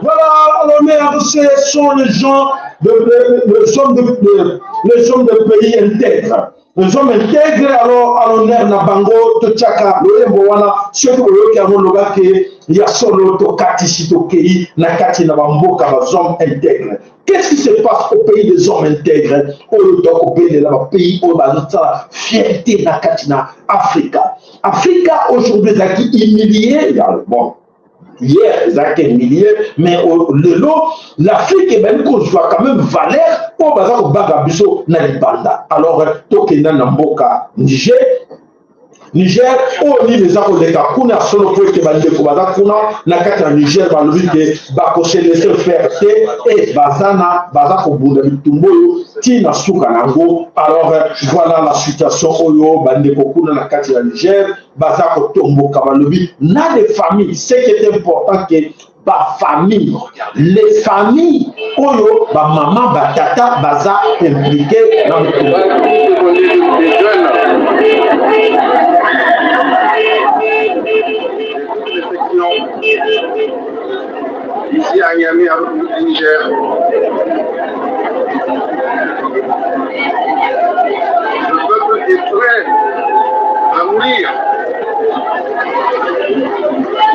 Voilà, alors ce sont les gens les hommes de pays intègres. Les hommes intègres, alors à l'honneur Nabango, Tochaka, le Mbowana, ceux qui ont le gars qui a solo Tokati Sitokei, Nakati Nabamboka, les hommes intègres. Qu'est-ce qui se passe au pays des hommes intègres? Au pays de la pays, au la fierté Nakati na Africa. Africa aujourd'hui, c'est humilié, bon. Hier, ils ont été milliers, mais le lot, l'Afrique est même qu'on soit quand même valeur pour bazar bagabiso na libanda. Alors, Tokena Namboka, Niger, au niveau des accords de Kakuna, solo pour que bande ko bazar kuna na kata Niger ba lobi que ba ko se laisser faire et bazana bazar ko bunda bitumboyo tina suka nango. Alors voilà la situation oyo bande ko kuna na kata Niger bazar ko tomboka ba lobi na des familles. C'est qui est important que ba famille, les familles oyo ba maman ba tata baza impliqué dans le ici à Niamey, au Niger. Le peuple est prêt à mourir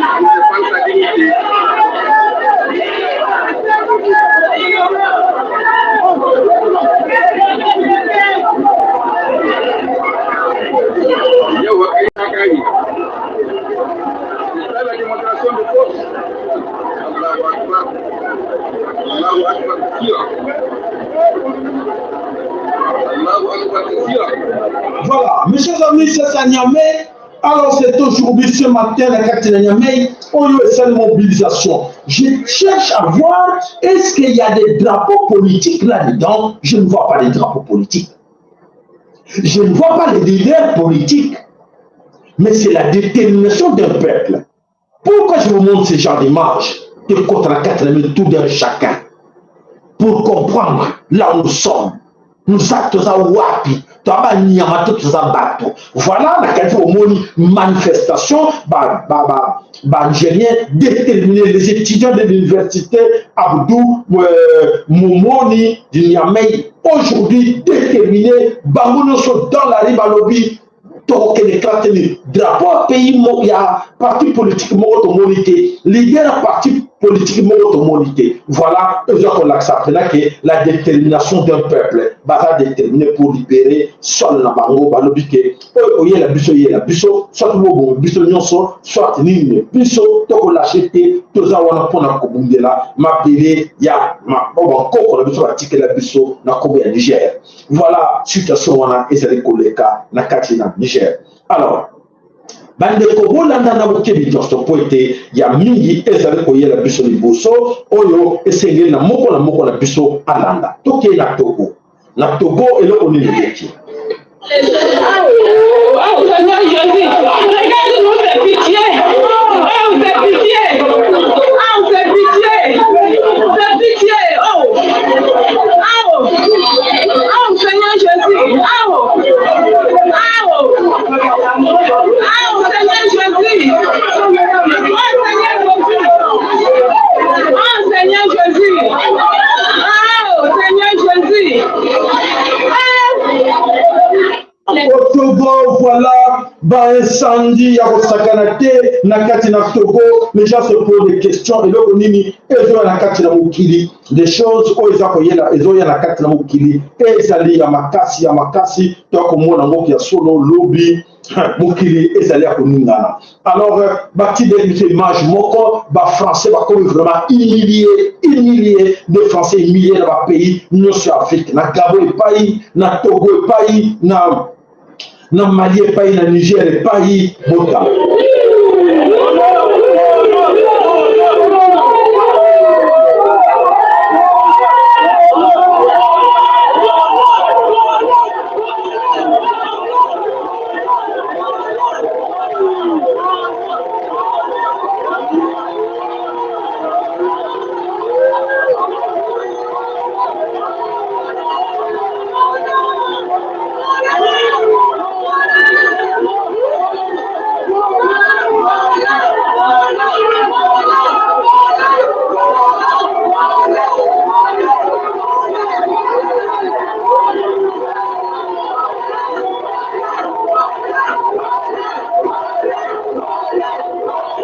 pour défendre sa dignité. C'est ça la démonstration de force. Allahu Akbar. Allahu Akbar kathira. Allahu Akbar kathira. Voilà, mes chers amis, c'est à Niamey. Alors c'est aujourd'hui, ce matin, la carte de Niamey, on y a une mobilisation. Je cherche à voir, est-ce qu'il y a des drapeaux politiques là-dedans? Je ne vois pas les drapeaux politiques. Je ne vois pas les leaders politiques. Mais c'est la détermination d'un peuple. Pourquoi je vous montre ce genre d'image? De contre la carte de tout d'un chacun. Pour comprendre là où nous sommes. Nous actes à Wapi. Voilà la manifestation ingénieur déterminé les étudiants de l'université Abdou Moumouni du Niamey aujourd'hui déterminés Bangonoso dans la Ribalobi donc les drapeau pays il y a parti politique motomonité leader parti politique motomonité voilà qu'on accepte là que la détermination d'un peuple va déterminer pour libérer sol na bango balobi que la biso soit bon biso nyonso soit ni biso to ko l'acheter toza wana pona ko bundela mapele ya ma bon ko la biso atike la biso na ko ya Niger voilà situation wana ezali koleka na kati na Niger. Alors bande ko bolanda na bokebi josto poete ya mingi ezali ko yela biso liboso oyo esengeli na moko na biso alanda toke na Togo eloko nini leki Seigneur Jésus, regarde-nous, fais pitié. Oh, fais pitié. Oh, fais pitié. Fais pitié. Oh, Seigneur Jésus. Oh, Seigneur Jésus. Oh, Seigneur Jésus. Au Togo, voilà incendie ya kosakana te na kati na Togo. Les gens se posent des questions et le nini ezo na kati na mokili des choses oyo eza koyela ezo ya na kati na mokili ezali ya makasi to komona ngoki ya solo lobi mokili ezali ya koningana. Alors bati des images moko français comme vraiment humilié des français humiliés dans le pays nyonso Afrique na Gabon epai na Togo epai na Mali epai na Niger epai bota.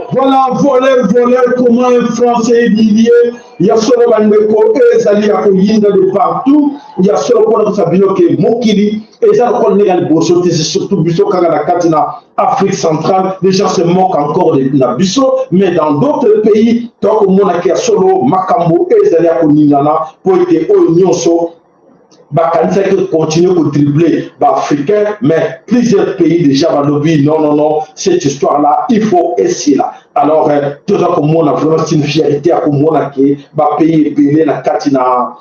Voilà, voleur, comment un Français est humilié. Il y a solo bandeko, ezali ya koyinda de partout. Il y a solo pour sabino ke mokili. Ezali ko négal bosso, c'est surtout biso kanga na kati na Afrique centrale. Les gens se moquent encore de la biso, mais dans d'autres pays, tant que mona ke solo makambo ezali ya koningana pour que nyonso Bakanisa qui continue à dribbler africain, mais plusieurs pays déjà vont lobby. Non, cette histoire-là, il faut essayer là. Alors, tout ça comme on a vraiment une fierté à comme on a qui pays belé na katina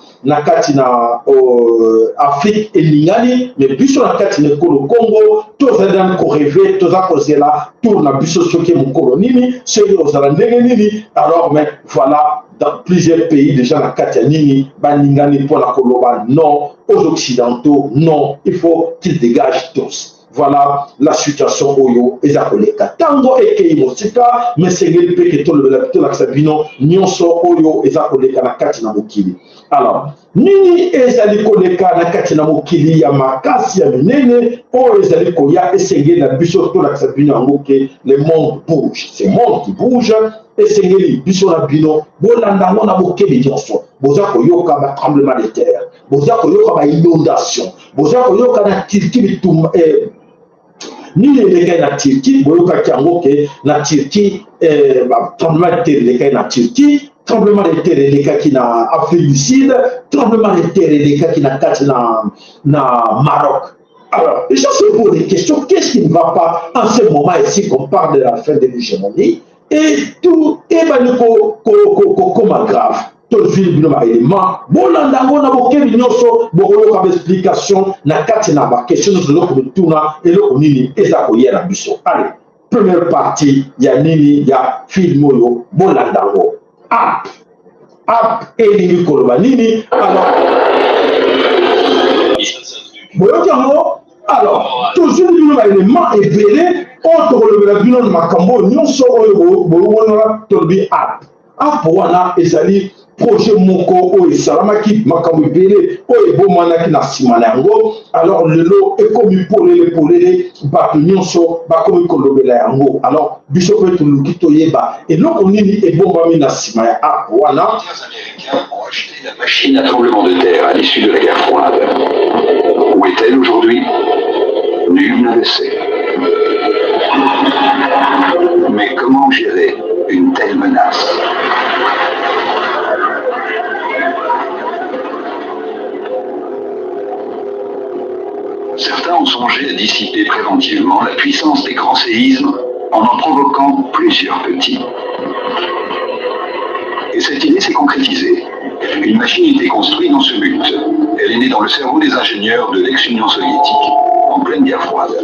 Afrique et Lingani, mais biso na katina Congo, tout ça dans ko rêver, tout ça cause là, tourne na biso soké mon colonie, c'est aux alandengeni. Alors, mais voilà. Dans plusieurs pays déjà la Katianini, Baningani pour la Koloba, non, aux Occidentaux, non, il faut qu'ils dégagent tous. Voilà la situation Oyo et Zakoleka. Tango et Keimosika, mais c'est le pays que tout le Sabino, Nyonso Oyo et Zakoleka na Katina Mokili. Alors, Nini et Zalikoleka na Katina Mokili, Yamakasi, Yaminene, O et Zalikoya et Sengé na Biso, tout la Sabino, le monde bouge. C'est le monde qui bouge. Et c'est biso na bino bolanda ngona bokeli nyonso boza koyoka ba tremblement de terre boza koyoka ba inondation boza koyoka na Turquie bitumba ni les na Turquie boyoka kiango ke na Turquie ba tremblement de terre les na Turquie tremblement de terre les qui na Afrique du Sud tremblement de terre les qui na kati na Maroc. Alors, les gens se posent des questions, qu'est-ce qui ne va pas en ce moment ici qu'on parle de la fin de l'hégémonie? Et tout est comme grave. Tout le film de l'élément. Bon, on a beaucoup de explications. Na katina ba question de l'autre tourna et l'autre nini et ça koyer la biso. Allez, première partie, il y a nini, il y a film moyo, bon landango. App et nini koloba nini. Alors, toujours le élément est belé. Autre le bilan de Makambo, nous sommes tobi app wana ezali projet moko o esalamaki Makambo belé o ebomanaki na simana yango. Alors le lot est comme pour les bato nyonso ba comme kolobela yango. Alors biso pe tuluki toyeba et donc on nini ebombami na sima ya app wana. Les Américains ont acheté la machine à tremblement de terre à l'issue de la guerre froide. Où est-elle aujourd'hui? Nul ne le sait. Mais comment gérer une telle menace? Certains ont songé à dissiper préventivement la puissance des grands séismes en provoquant plusieurs petits. Et cette idée s'est concrétisée. Une machine était construite dans ce but. Elle est née dans le cerveau des ingénieurs de l'ex-Union soviétique, en pleine guerre froide.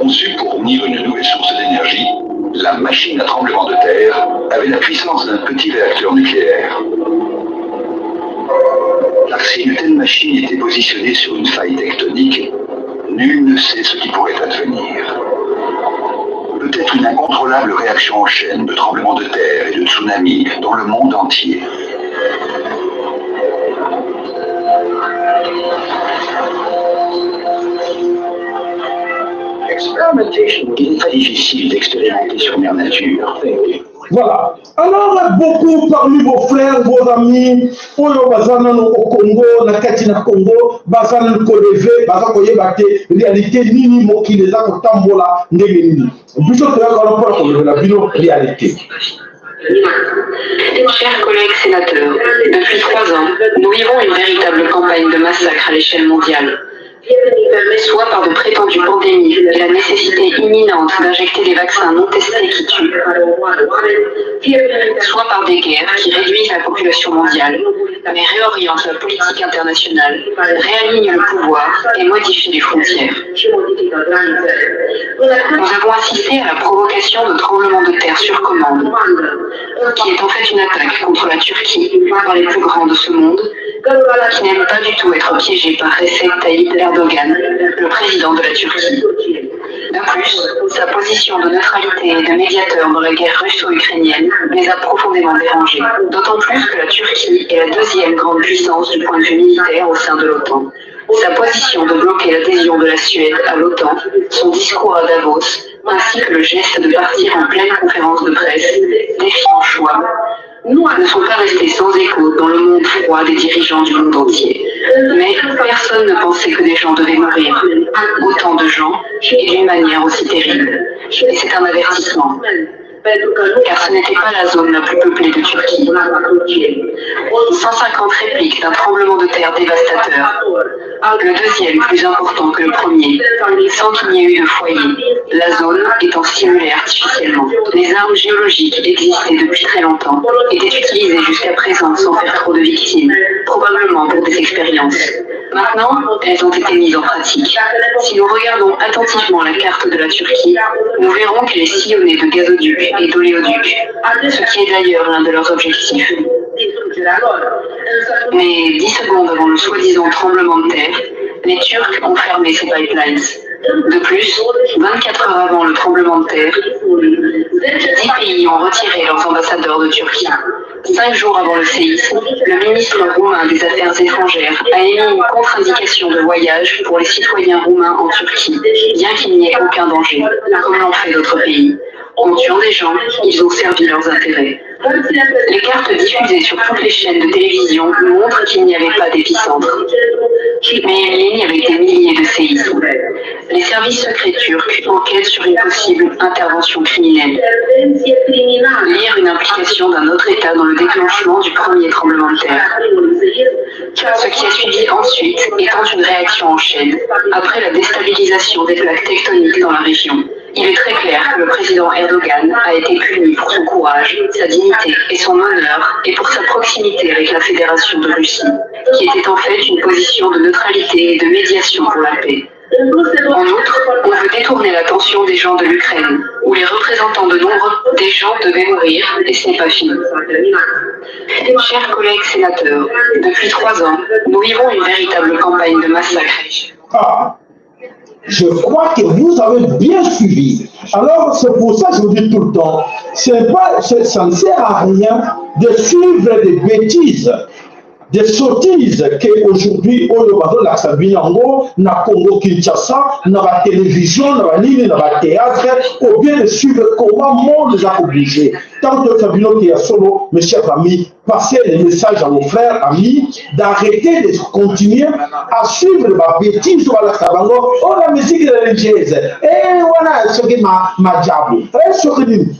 Conçue pour unir une nouvelle source d'énergie, la machine à tremblement de terre avait la puissance d'un petit réacteur nucléaire. Car si une telle machine était positionnée sur une faille tectonique, nul ne sait ce qui pourrait advenir. Peut-être une incontrôlable réaction en chaîne de tremblements de terre et de tsunamis dans le monde entier. Il est très difficile d'expérimenter sur mère nature. Voilà. Alors, beaucoup parmi vos frères, vos amis, oyo bazana au Congo, na kati na Congo, bazana ko lever, bazana ko yebate réalité nini mokili za ko tambola ndenge nini. Biso to ya ko pour ko la bino réalité. Chers collègues sénateurs, depuis 3 ans, nous vivons une véritable campagne de massacre à l'échelle mondiale. Soit par de prétendues pandémies et la nécessité imminente d'injecter des vaccins non testés qui tuent, soit par des guerres qui réduisent la population mondiale, mais réorientent la politique internationale, réalignent le pouvoir et modifient les frontières. Nous avons assisté à la provocation de tremblements de terre sur commande, qui est en fait une attaque contre la Turquie, l'un des plus grands de ce monde, qui n'aime pas du tout être piégé par Recep Tayyip Erdogan, le président de la Turquie. De plus, sa position de neutralité et de médiateur dans la guerre russo-ukrainienne les a profondément dérangés, d'autant plus que la Turquie est la deuxième grande puissance du point de vue militaire au sein de l'OTAN. Sa position de bloquer l'adhésion de la Suède à l'OTAN, son discours à Davos, ainsi que le geste de partir en pleine conférence de presse, défiant choix, ne sont pas restés sans écho dans le monde froid des dirigeants du monde entier. Mais personne ne pensait que des gens devaient mourir, autant de gens, et d'une manière aussi terrible. Et c'est un avertissement. Car ce n'était pas la zone la plus peuplée de Turquie. 150 répliques d'un tremblement de terre dévastateur. Le deuxième plus important que le premier, sans qu'il n'y ait eu de foyer, la zone étant stimulée artificiellement. Les armes géologiques existaient depuis très longtemps, étaient utilisées jusqu'à présent sans faire trop de victimes, probablement pour des expériences. Maintenant, elles ont été mises en pratique. Si nous regardons attentivement la carte de la Turquie, nous verrons qu'elle est sillonnée de gazoducs et d'oléoducs, ce qui est d'ailleurs l'un de leurs objectifs. Mais 10 secondes avant le soi-disant tremblement de terre, les Turcs ont fermé ces pipelines. De plus, 24 heures avant le tremblement de terre, 10 pays ont retiré leurs ambassadeurs de Turquie. 5 jours avant le séisme, le ministre roumain des Affaires étrangères a émis une contre-indication de voyage pour les citoyens roumains en Turquie, bien qu'il n'y ait aucun danger, comme l'ont fait d'autres pays. En tuant des gens, ils ont servi leurs intérêts. Les cartes diffusées sur toutes les chaînes de télévision montrent qu'il n'y avait pas d'épicentre, mais une ligne avec des milliers de séismes. Les services secrets turcs enquêtent sur une possible intervention criminelle. Lire une implication d'un autre État dans le déclenchement du premier tremblement de terre. Ce qui a suivi ensuite étant une réaction en chaîne, après la déstabilisation des plaques tectoniques dans la région. Il est très clair que le président Erdogan a été puni pour son courage, sa dignité et son honneur, et pour sa proximité avec la Fédération de Russie, qui était en fait une position de neutralité et de médiation pour la paix. En outre, on veut détourner l'attention des gens de l'Ukraine, où les représentants de nombre des gens devaient mourir, et ce n'est pas fini. Chers collègues sénateurs, depuis 3 ans, nous vivons une véritable campagne de massacre. Je crois que vous avez bien suivi. Alors, c'est pour ça que je vous dis tout le temps, ça ne sert à rien de suivre des bêtises, des sottises qu'aujourd'hui, on va la Sabinango, na Congo Kinshasa, na la télévision, na la ligne, na la théâtre, ou bien de suivre comment le monde les a obligés. Tant que Fabino qui est solo, mes chers amis, passez les messages à vos frères, amis, d'arrêter de continuer à suivre la bêtise sur la Sabango, oh la musique religieuse, et voilà ce qui m'a diable.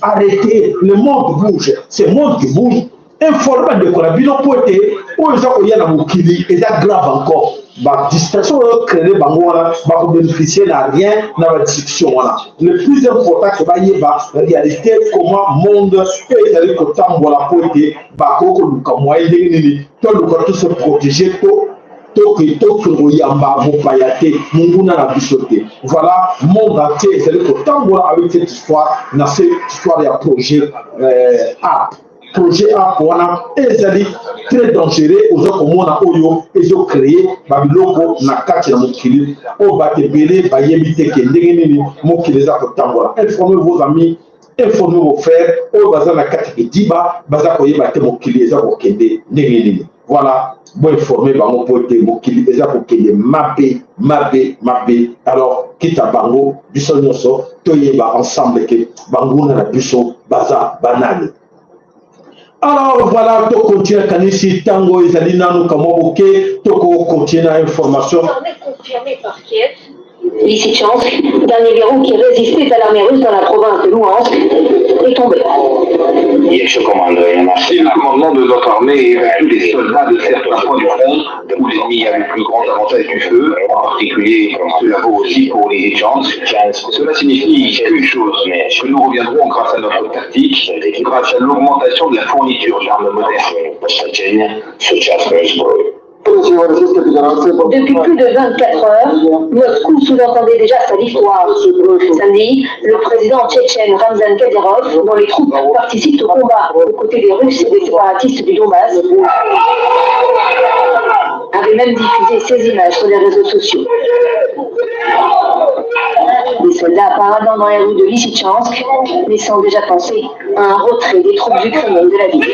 Arrêtez, le monde bouge, c'est le monde qui bouge. Informer de quoi la bilan poété, ou les gens qui ont mokili, et ça grave encore. La distraction créée par moi, va bénéficier de rien dans la discussion. Le plus important, c'est de la réalité, comment le monde est allé pour la poété, tout se protéger, voilà, monde entier est allé pour avec cette histoire, dans cette histoire, il y a un projet app. Projet A ezali très dangereux aux gens comme on a oyo et ont créé babiloko na kati na mokili o batebele bayebite ke ndenge nini mokili za kotambola. Informez vos amis, informez vos frères o baza na kati ke diba baza koyeba te mokili eza kokende ndenge nini. Voilà, bon informer bango po te mokili eza kokende mabe. Alors kita bango biso nyonso toyeba ensemble que bango na biso baza banani. Alors voilà, to continue kanisi tango ezali nanu kamoboke to continue information. Confirmé par Kiev. Lysychansk, dernier verrou qui résistait à l'armée russe dans la province de Louhansk, est tombé. C'est le commandement de notre armée et les soldats de certains points du front où l'ennemi a le plus grand avantage du feu, en particulier cela vaut aussi pour les Lysychansk. Cela signifie qu'une chose, que nous reviendrons grâce à notre tactique, grâce à l'augmentation de la fourniture d'armes modernes. Depuis plus de 24 heures, Moscou sous-entendait déjà sa victoire. Samedi, le président tchétchène Ramzan Kadyrov, dont les troupes participent au combat aux côtés des Russes et des séparatistes du Donbass, avait même diffusé ces images sur les réseaux sociaux. Les soldats paradant dans les rues de Lysychansk, laissant déjà penser à un retrait des troupes ukrainiennes de la ville.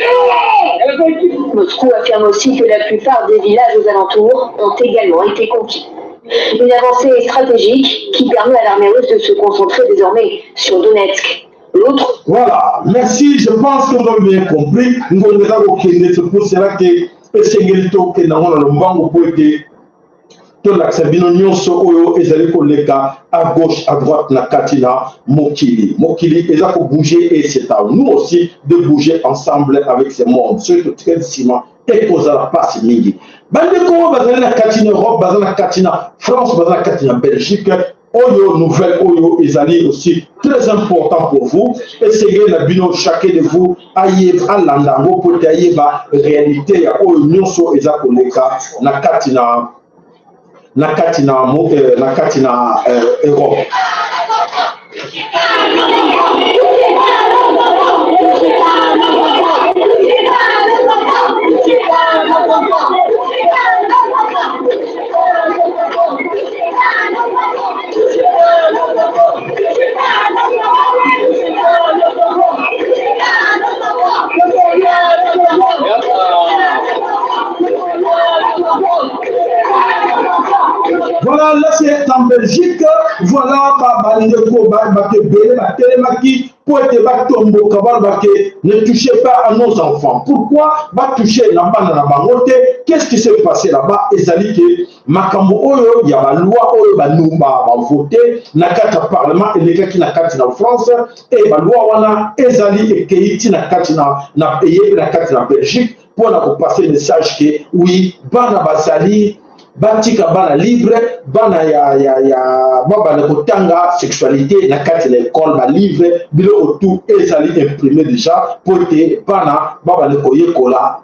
Moscou affirme aussi que la plupart des villages aux alentours ont également été conquis. Une avancée stratégique qui permet à l'armée russe de se concentrer désormais sur Donetsk. L'autre... Voilà, merci, je pense que vous avez bien compris. C'est pour cela que Essengelito que nous avons le banc pour aider tout l'accès nyonso ezali koleka à gauche à droite na katina mokili eza ko bouger et c'est à nous aussi de bouger ensemble avec ce monde surtout très ciment et poser la passe mingi bande ko bazali na katina Europe bazali na katina France bazali na katina Belgique oyo nouvelle oyo ezali aussi très important pour vous essayez na bino chacun de vous aye alanda ngo pote aye ba réalité ya oyo nyonso eza koleka na katina Europe. Voilà, là c'est en Belgique, voilà, ne touchez pas à nos enfants. Pourquoi toucher la bande? Qu'est-ce qui s'est passé là-bas? Et ça dit que Makambo Oyo, il y a la loi Oyo, nous avons voté, Nakata Parlement, et les gens qui n'ont en France, et la loi Wana, Ezali et Keiti n'a payé la carte en Belgique pour passer le message que oui, Bana Basali. Batika bana libre bana ya baba na kotanga sexualité na kati na école ba livre bilo autour ezali imprimé déjà pour que bana baba na koyekola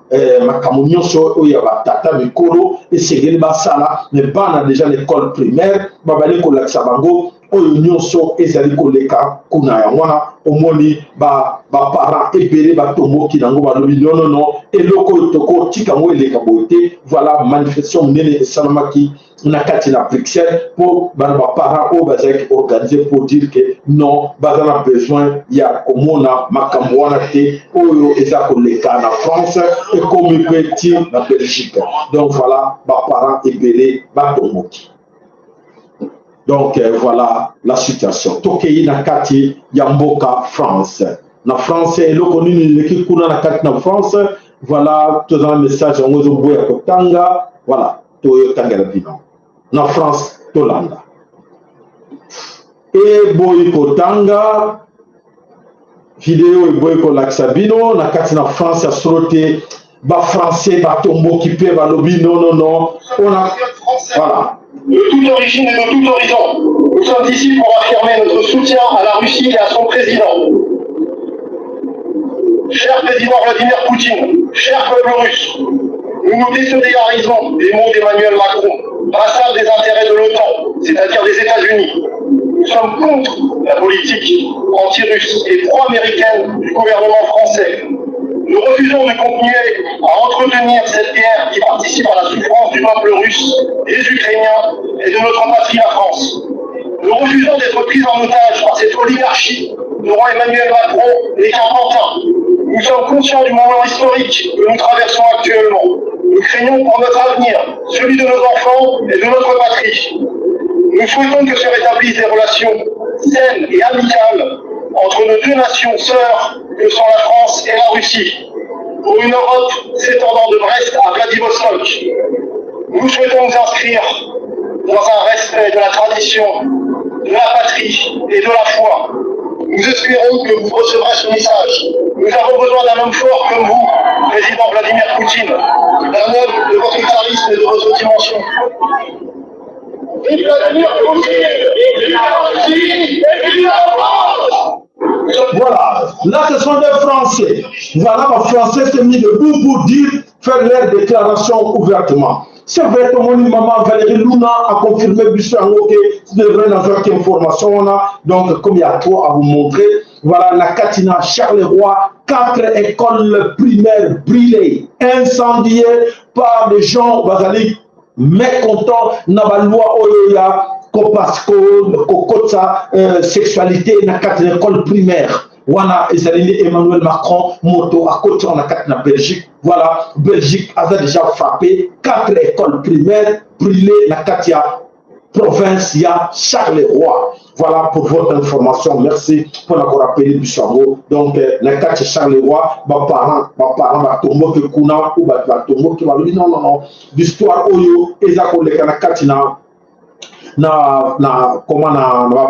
makambo nyonso oyo ba tata mikolo esengeli basala mais bana déjà l'école primaire baba na kolakisa bango oyo nyonso ezali koleka kuna ya wana omoni ba parents ebele batomoki nango balobi non eloko toko tika ngo eleka bote voilà manifestation nene salamaki na kati na Bruxelles pour ba parents o bazaki organiser pour dire que non bazana besoin ya komona makambo wana te oyo eza koleka na France et comme petit na Belgique donc voilà ba parents ebele batomoki. Donc voilà la situation. Tokei na kati Yamboka France. Na France et le connu qui kuna na kati na France. Voilà tout un message en ozo boya kotanga. Voilà to tanga la bino. Na France Tolanda. Et boy kotanga vidéo et boy ko laksabino na kati na France a sauté ba français ba tombo qui peut ba lobby non on a voilà. De toute origine et de tout horizon, nous sommes ici pour affirmer notre soutien à la Russie et à son président. Cher président Vladimir Poutine, cher peuple russe, nous nous désolidarisons des mots d'Emmanuel Macron, brassard des intérêts de l'OTAN, c'est-à-dire des États-Unis. Nous sommes contre la politique anti-russe et pro-américaine du gouvernement français. Nous refusons de continuer à entretenir cette guerre qui participe à la souffrance du peuple russe, des Ukrainiens et de notre patrie, la France. Nous refusons d'être pris en otage par cette oligarchie dont Emmanuel Macron n'est qu'un pantin. Nous sommes conscients du moment historique que nous traversons actuellement. Nous craignons pour notre avenir, celui de nos enfants et de notre patrie. Nous souhaitons que se rétablissent des relations saines et amicales entre nos deux nations sœurs que sont la France et la Russie, pour une Europe s'étendant de Brest à Vladivostok. Nous souhaitons nous inscrire dans un respect de la tradition, de la patrie et de la foi. Nous espérons que vous recevrez ce message. Nous avons besoin d'un homme fort comme vous, président Vladimir Poutine, d'un homme de votre charisme et de votre dimension. Vive Vladimir Poutine! Vive la Russie! Et vive la France! Voilà, là ce sont des Français. Voilà, les Français s'est mis debout pour dire, faire leur déclaration ouvertement. C'est vrai que mon maman Valérie Luna a confirmé que c'est vrai dans cette information là. Donc, comme il y a trop à vous montrer, voilà la Katina Charleroi, 4 écoles primaires brûlées, incendiées par des gens, mécontents, dans la loi Oyoya, Kopasco, Kokotsa, sexualité, dans 4 écoles primaires. Voilà, Emmanuel Macron, moto à côté, on a 4 en Belgique. Voilà, Belgique a déjà frappé 4 écoles primaires brûlées dans la Katia province, il y a Charleroi. Voilà pour votre information. Merci pour l'avoir appelé du Chango. Donc, la Katia Charleroi, ma parent, ma tombeau que Kuna, ou ma tombeau qui va lui dire non, l'histoire Oyo, Ezako, les Kanakatina. Na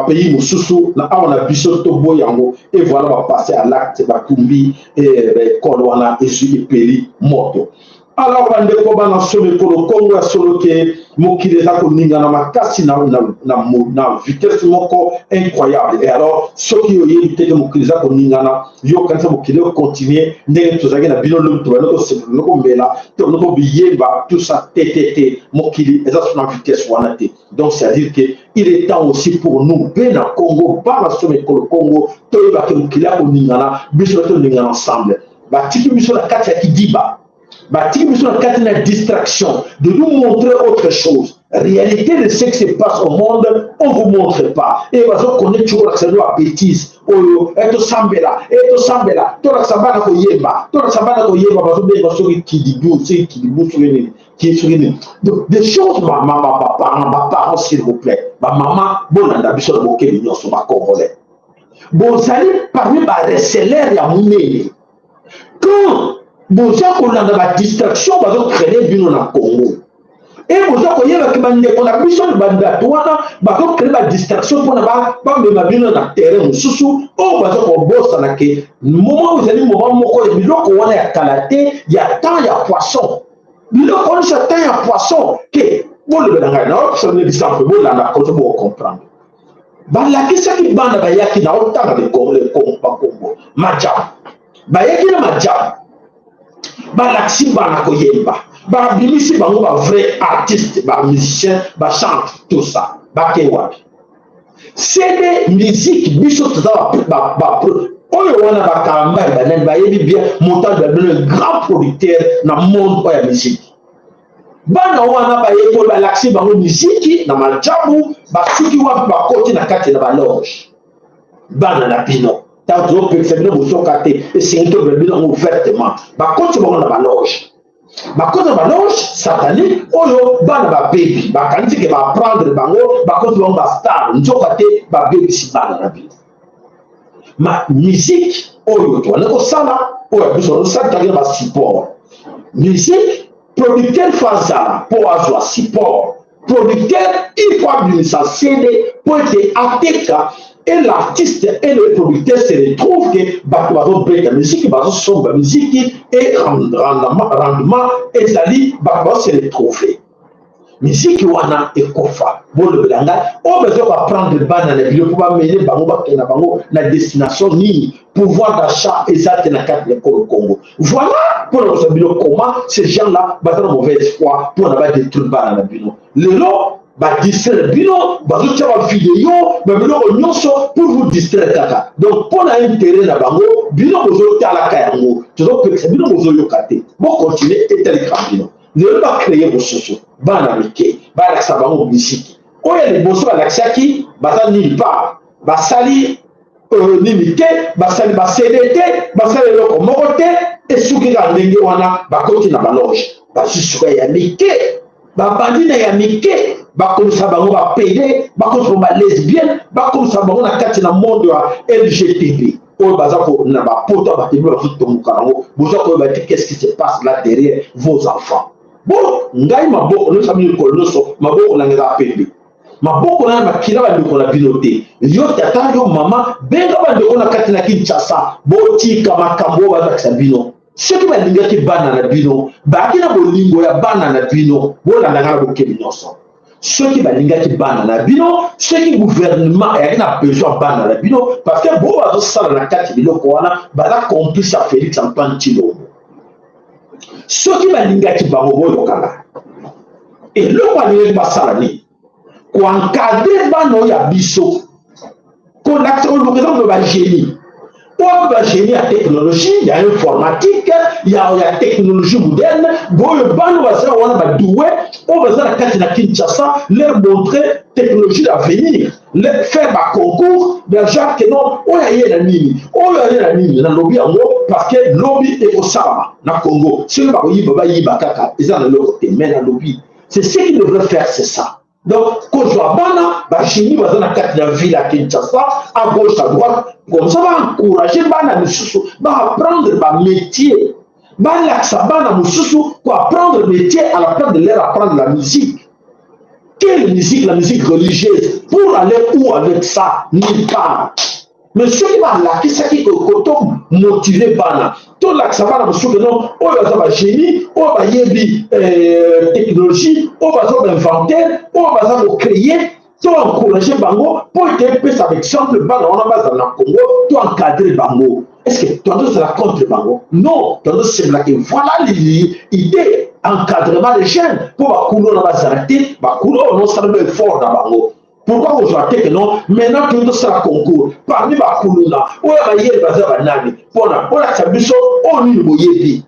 pays mususu na awana biso tobo yango et voilà on va passer à l'acte batumbi et kolwana et peli moto. Alors bande ko bana solo ko Congo ya solo ke mokile za ko ninga na makasi na vitesse moko incroyable. Et alors ce qui yo yite ke mokile za ko ninga na yo kanisa mokile continuer ndenge tozaki na bino lo to no se no ko mbela to no ko biyeba tout ça TTT mokile eza sur la vitesse wana te. Donc c'est à dire que il est temps aussi pour nous ben na Congo pas na somme ko Congo to ba ke mokile ko ninga na biso to ninga ensemble. Ba tiki biso la kati ya kidiba. Nous sommes en train de distraction, de nous montrer autre chose. Réalité de ce qui se passe au monde, on ne vous montre pas. Et parce qu'on est toujours accès à la bêtise. Et tout sambela, tout la sambana ko yeba, parce que qui est donc des choses, ma parents, s'il vous plaît, ma maman, bon, on a besoin de moquer l'union sur ma congolais. Bon, ça allez parmi les resellers à Moumé. Quand bon, ça qu'on a la distraction, on va créer bien au Congo. Et vous savez qu'on a besoin de bandatouana, on va créer la distraction pour ne pas me bien dans le terrain. Sous on va dire qu'on bosse dans le moment où vous allez moment où on est à Kalaté, il y a tant, il y a poisson. Il y a tant, il y a poisson. Que bon, le bénéfice, ça ne dit pas que bon, là, on va comprendre. La question qui bande à Yaki n'a autant de Congo. Madjam. Bayaki na Madjam. Balaxi Banakoyemba, Babilisi Bango, vrai artiste, musicien, chante, tout ça, Bakewabi. C'est des musiques, Bishop, Oyowana Bakamba, bien, montant de grand producteur dans le monde de la musique. Banawana Bayeko, Balaxi Bango, musique, dans ma jabu, Basuki Wap, Bakoti, na Kati, na Baloge. Banana Pino. Tant que c'est bien, vous avez et c'est un peu bien ouvertement. Par contre, on a la loge. Par contre, la loge satanique, on va baby. Par contre, on va prendre le bango. Par contre, on va star. On va baby si bas dans la vie. Ma musique, on va ça là. On va ça dans support. Musique, producteur Fazala pour avoir support. Producteur, il faut avoir ça CD pour être ATK. Et l'artiste et le producteur se retrouvent que la musique, la musique et rendement et s'allie, se retrouver. Musique wana et kofa. Bon le belanga, on va prendre le ban dans les lieux pour mener la destination ni pouvoir d'achat exact dans la carte de Congo. Voilà pour nous savoir comment ces gens-là ont un mauvais espoir pour avoir des trucs dans la bino. Le lot distraire bino, faire une vidéo, pour vous distraire kaka. Donc pour l'intérêt na bango, bino bozo tala kayango. Toujours que c'est bino bozo yokate. Bon continuer et tel bino. Ne pas créer vos socio. Bana mike, bana sabango musique. Oya les bosso à l'axiaki, bata ni pas. Basali ni mike, basali CDT, basali loko mokote et souki ga ndenge wana bakoti na baloge. Basusuka ya mike. babandi na ya mike bakomisa bango bapede bakomisa bango balesbienne bakomisa bango na kati na monde ya LGTB oyo baza na bapoto batebi bazotomboka nango boza koyeba te qu'est-ce qui se passe là derrière vos enfants. Bon ngai maboko nyonso ami mikolo nyonso maboko na ngai eza pembe maboko na makila bandeko na bino te yo tata yo mama benga bandeko na kati na Kinshasa botika makambo oyo bazakisa bino soki balingaki bana na bino baaki na bolingo ya bana na bino bolandanga na bokeli nyonso soki balingaki bana na bino soki gouvernement ayaki na besoin bana na bino parce que bo bazosala na kati biloko wana baza complice ya Félix Antoine Tshilombo soki balingaki bango boyokanga eloko alingaki basala nini koencadre bana oyo ya biso kolakisa oyo bagénie oyo bagénie ya technologie ya informatique ya technologie moderne boyo bana baza wana badoué oyo baza na kati na Kinshasa leur montrer technologie d'avenir faire baconcours ya genre que non oyo aye na nini na lobi yango parce que lobi ekosalama na Congo soki bakoyiba bayiba kaka eza na eloko te mais na lobi c'est ce qu'il devrait faire, c'est ça. Donc, kozwa bana bagénie baza na kati na ville ya Kinshasa à gauche à droite comme ça va encourager bana misusu ba apprendre ba métier balakisa bana misusu ko apprendre métier à la place de leur apprendre la musique. Quelle musique? La musique religieuse. Pour aller où avec ça? Nulle part. Mais ceux qui vont lakisaki koto motiver bana to lakisa bana misusu non oyo baza bagénie oyo bayebi technologie oyo baza inventaire oyo baza kocréer to encourager bango po ete epesa exemple bana wana bazala na Congo to encadrer bango. Est-ce que tozala contre bango? Non, tozosembela ke voilà l'idée encadrement des jeunes po bakulu na bazala te bakulu oyo nosala effort na bango. Pourquoi vous avez que non? Maintenant que nous sommes concours, parmi les Kuluna, où il y a des banani, pour la Sabiso, on y est.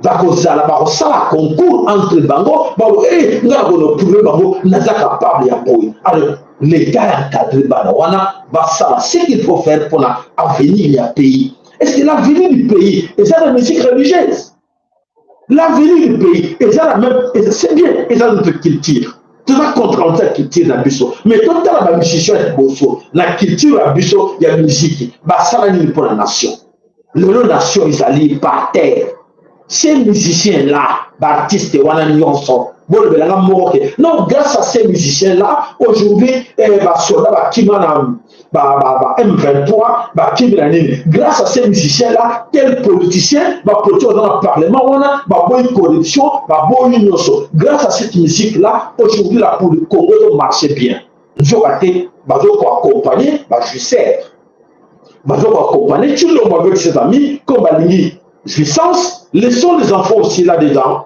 D'accord, ça là-bas, ça concours entre Bango, Bango, et nous avons trouvé Bango, nous sommes capables d'appuyer. Alors, les gars encadrés Banawana, ça, c'est ce qu'il faut faire pour l'avenir du pays. Est-ce que l'avenir du pays, est ça la musique religieuse? L'avenir du pays, est ça la même, c'est bien, est ça notre culture. Tu vas contre la culture na biso mais tout la musicien est bosso la culture à biso il y a musique bah ça là pour la nation le nation ils allaient par terre ces musiciens là artistes wana nyonso bon belanga moko non grâce à ces musiciens là aujourd'hui bah soldat bah qui bah M23 bah qui grâce à ces musiciens là tel politicien bah politique dans le parlement on a bah bonne corruption bah bonne nyonso grâce à cette musique là aujourd'hui la pour le Congo marche bien je vais bah accompagner bah je sais bah accompagner tout le monde avec ses amis comme Balingi jouissance laissons les enfants aussi là dedans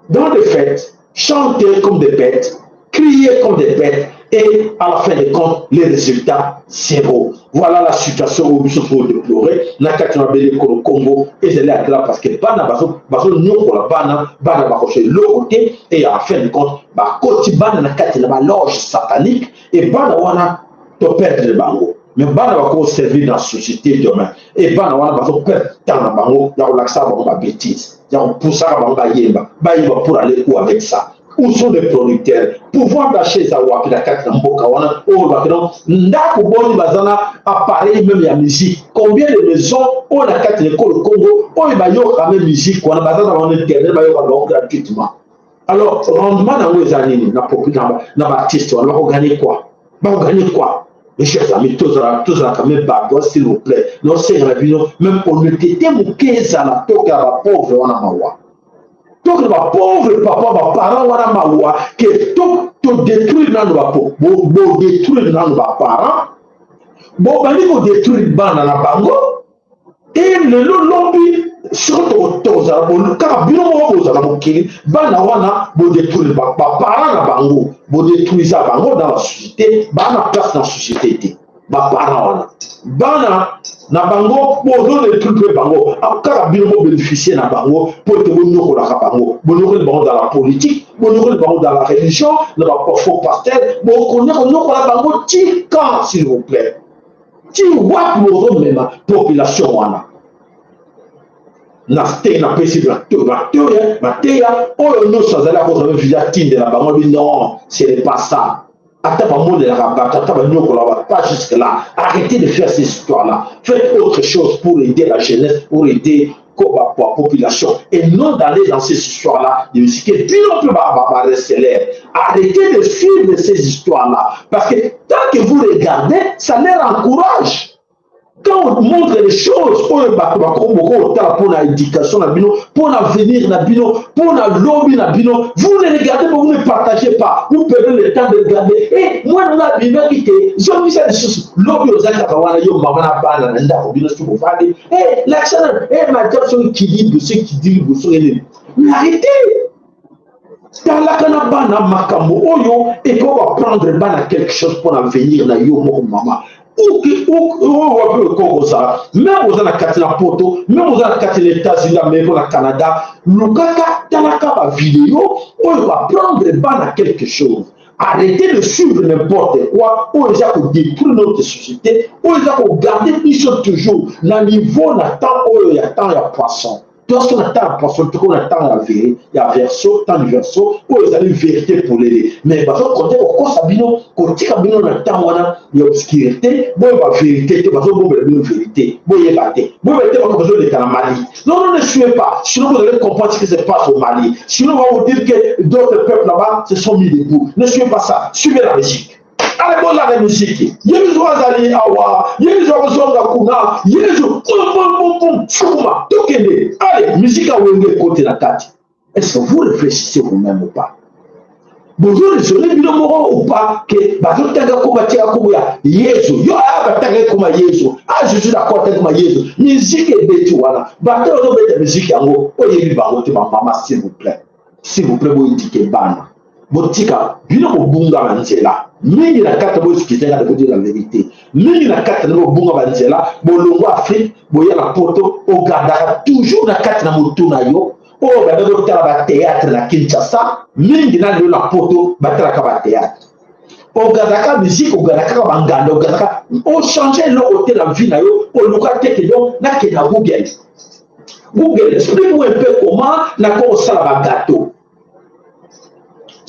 dans des fêtes chanter comme des bêtes crier comme des bêtes et à la fin des comptes, les résultats, zéro. Voilà la situation où il faut déplorer. La question de Congo et c'est là parce que Bana Bazo Nyoko la Bana Baroche l'autre et à la fin des comptes, Koti Bana na loge satanique et Bana Wana to perdre le bango. Mais Bana va servir dans la société demain. Et Bana Wana va perdre dans le bango, il y a l'accès à la bêtise. Il y a un poussard à la Bayemba pour aller où avec ça. Où sont les producteurs? Pouvoir d'acheter ça ou la carte dans Boka wana ou bakino ndako boni bazana appareil même ya musique. Combien de maisons on a carte de Congo on ba yo quand même musique wana bazana on internet ba yo ba gratuitement. Alors rendement dans les années na populaire na artiste on va gagner quoi? Ba gagner quoi? Mes chers amis, tous quand même bateau s'il vous plaît. Non c'est même pour le tété mon keza la toka la pauvre wana mawa. Donc, les pauvres papa, les parents, wana mawa, que tout détruire dans nos pauvres, bon détruire dans nos parents, bon détruire dans la bango, et le lobby, surtout tous, car bien on a moqué, bana wana, bon détruire parents na bango, bon détruire la bango dans la société, bana place dans la société. Bana na bango pour le truc bango encore bien bénéficier na bango pour te bonno la bango bonno le bango dans la politique bonno le bango dans la religion le faux pasteur bon connaît la bango tika s'il vous plaît ti wat mo même population wana na stay na pesi mateya oyo nyonso azali akozala via atindela bango bi non ce n'est pas ça. Ata bamondelaka bato ata banyokola pas jusque là. Arrêtez de faire ces histoires là. Faites autre chose pour aider la jeunesse, pour aider la population et non d'aller dans ces histoires là de musique. Puis on peut rester là. Arrêtez de suivre ces histoires là parce que tant que vous regardez ça leur encourage. Quand on montre les choses pour l'éducation, pour l'avenir, pour la lobby, vous ne regardez pas, vous ne partagez pas. Vous perdez le temps de regarder. Et moi, on a bien quitté. J'ai mis ça des choses. Lobby aux Akawana, yo, Mamana Bana, Nanda, Obino, Stubofadi. Et l'accent, et ma job, ceux qui disent, ceux qui disent, mais arrêtez. Dans la Kanabana, Makambo, Oyo, et qu'on va prendre Bana quelque chose pour l'avenir, na yo, maman. Même aux Anakatila Poto, même aux Anakatila États-Unis, l'Amérique, au Canada, Lukaka, Tanaka, vidéo, on va prendre le ban à quelque chose. Arrêtez de suivre n'importe quoi, on les a pour détruire notre société, on les a pour garder, ils sont toujours, dans le niveau, on attend, il y a tant, il y a poisson. Lorsqu'on attend un poisson, on attend la vérité, il y a verso, tant de verso, où ils ont une vérité pour l'aider. Mais parce qu'on dit qu'on sabino, qu'on dit qu'on attend, il y a obscurité, bon, il y a vérité, parce qu'on a une vérité, bon, il y a batté, bon, il y a besoin d'être en Mali. Non, ne suivez pas, sinon vous allez comprendre ce qui se passe au Mali. Sinon, on va vous dire que d'autres peuples là-bas se sont mis debout. Ne suivez pas ça, suivez la musique. Allez, bon, la musique. Yezu azali awa, Yezu azonga kuna, Yezu pom chuma, tokende. Allez, musique a wenge côté la tête. Est-ce que vous réfléchissez vous-même ou pas? Bonjour, les jeunes bino moro ou pas que bazo tanga kobatia kuya Yezu. Yo aba tanga kuma Yezu. Ah, je suis d'accord avec kuma Yezu. Musique est bête voilà. Bato no bête musique yango. Oyebi bango te maman s'il vous plaît. S'il vous plaît, vous indiquez bana. Botika, bino bunga manzela. Mingi na kata bo sikitanga de dire la vérité. Mingi na kata no bunga manzela, bolongo Afrique, boya na poto, o gadaka toujours na kata na mutuna yo. O gadaka tala ba théâtre na Kinshasa, mingi na lo na poto, batala ka ba théâtre. O gadaka musique, o gadaka banganda, o gadaka o changer le côté la vie na yo, o luka teke yo na ke na Google. Google, explique-moi un peu comment na ko sala ba gâteau.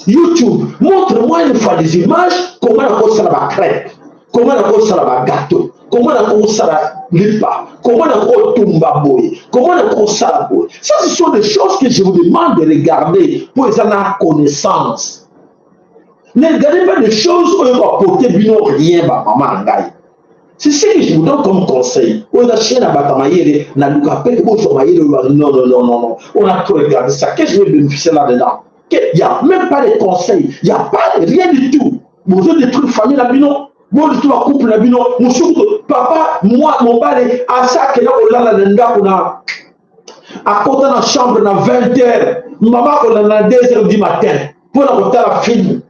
YouTube, montre-moi une fois des images, comment on a fait la crêpe, comment on a fait la gâteau, comment on a fait la lipa, comment on a fait tumba boy, comment on a fait la boy. Ça, ce sont des choses que je vous demande de regarder pour les avoir connaissance. Ne regardez pas des choses où on va porter bien rien, maman. C'est ce que je vous donne comme conseil. On a chien à Batamaïre, on a non. On a tout regardé ça. Qu'est-ce que je vais bénéficier là-dedans? Il n'y a même pas de conseils, il n'y a pas de rien du tout. Vous avez des trucs famille là, bino, vous avez des trucs couple là, bino, papa, moi, mon père, à ça que là, on a à côté de la chambre, dans 20h, maman, on a 2h du matin, pour la côté la film,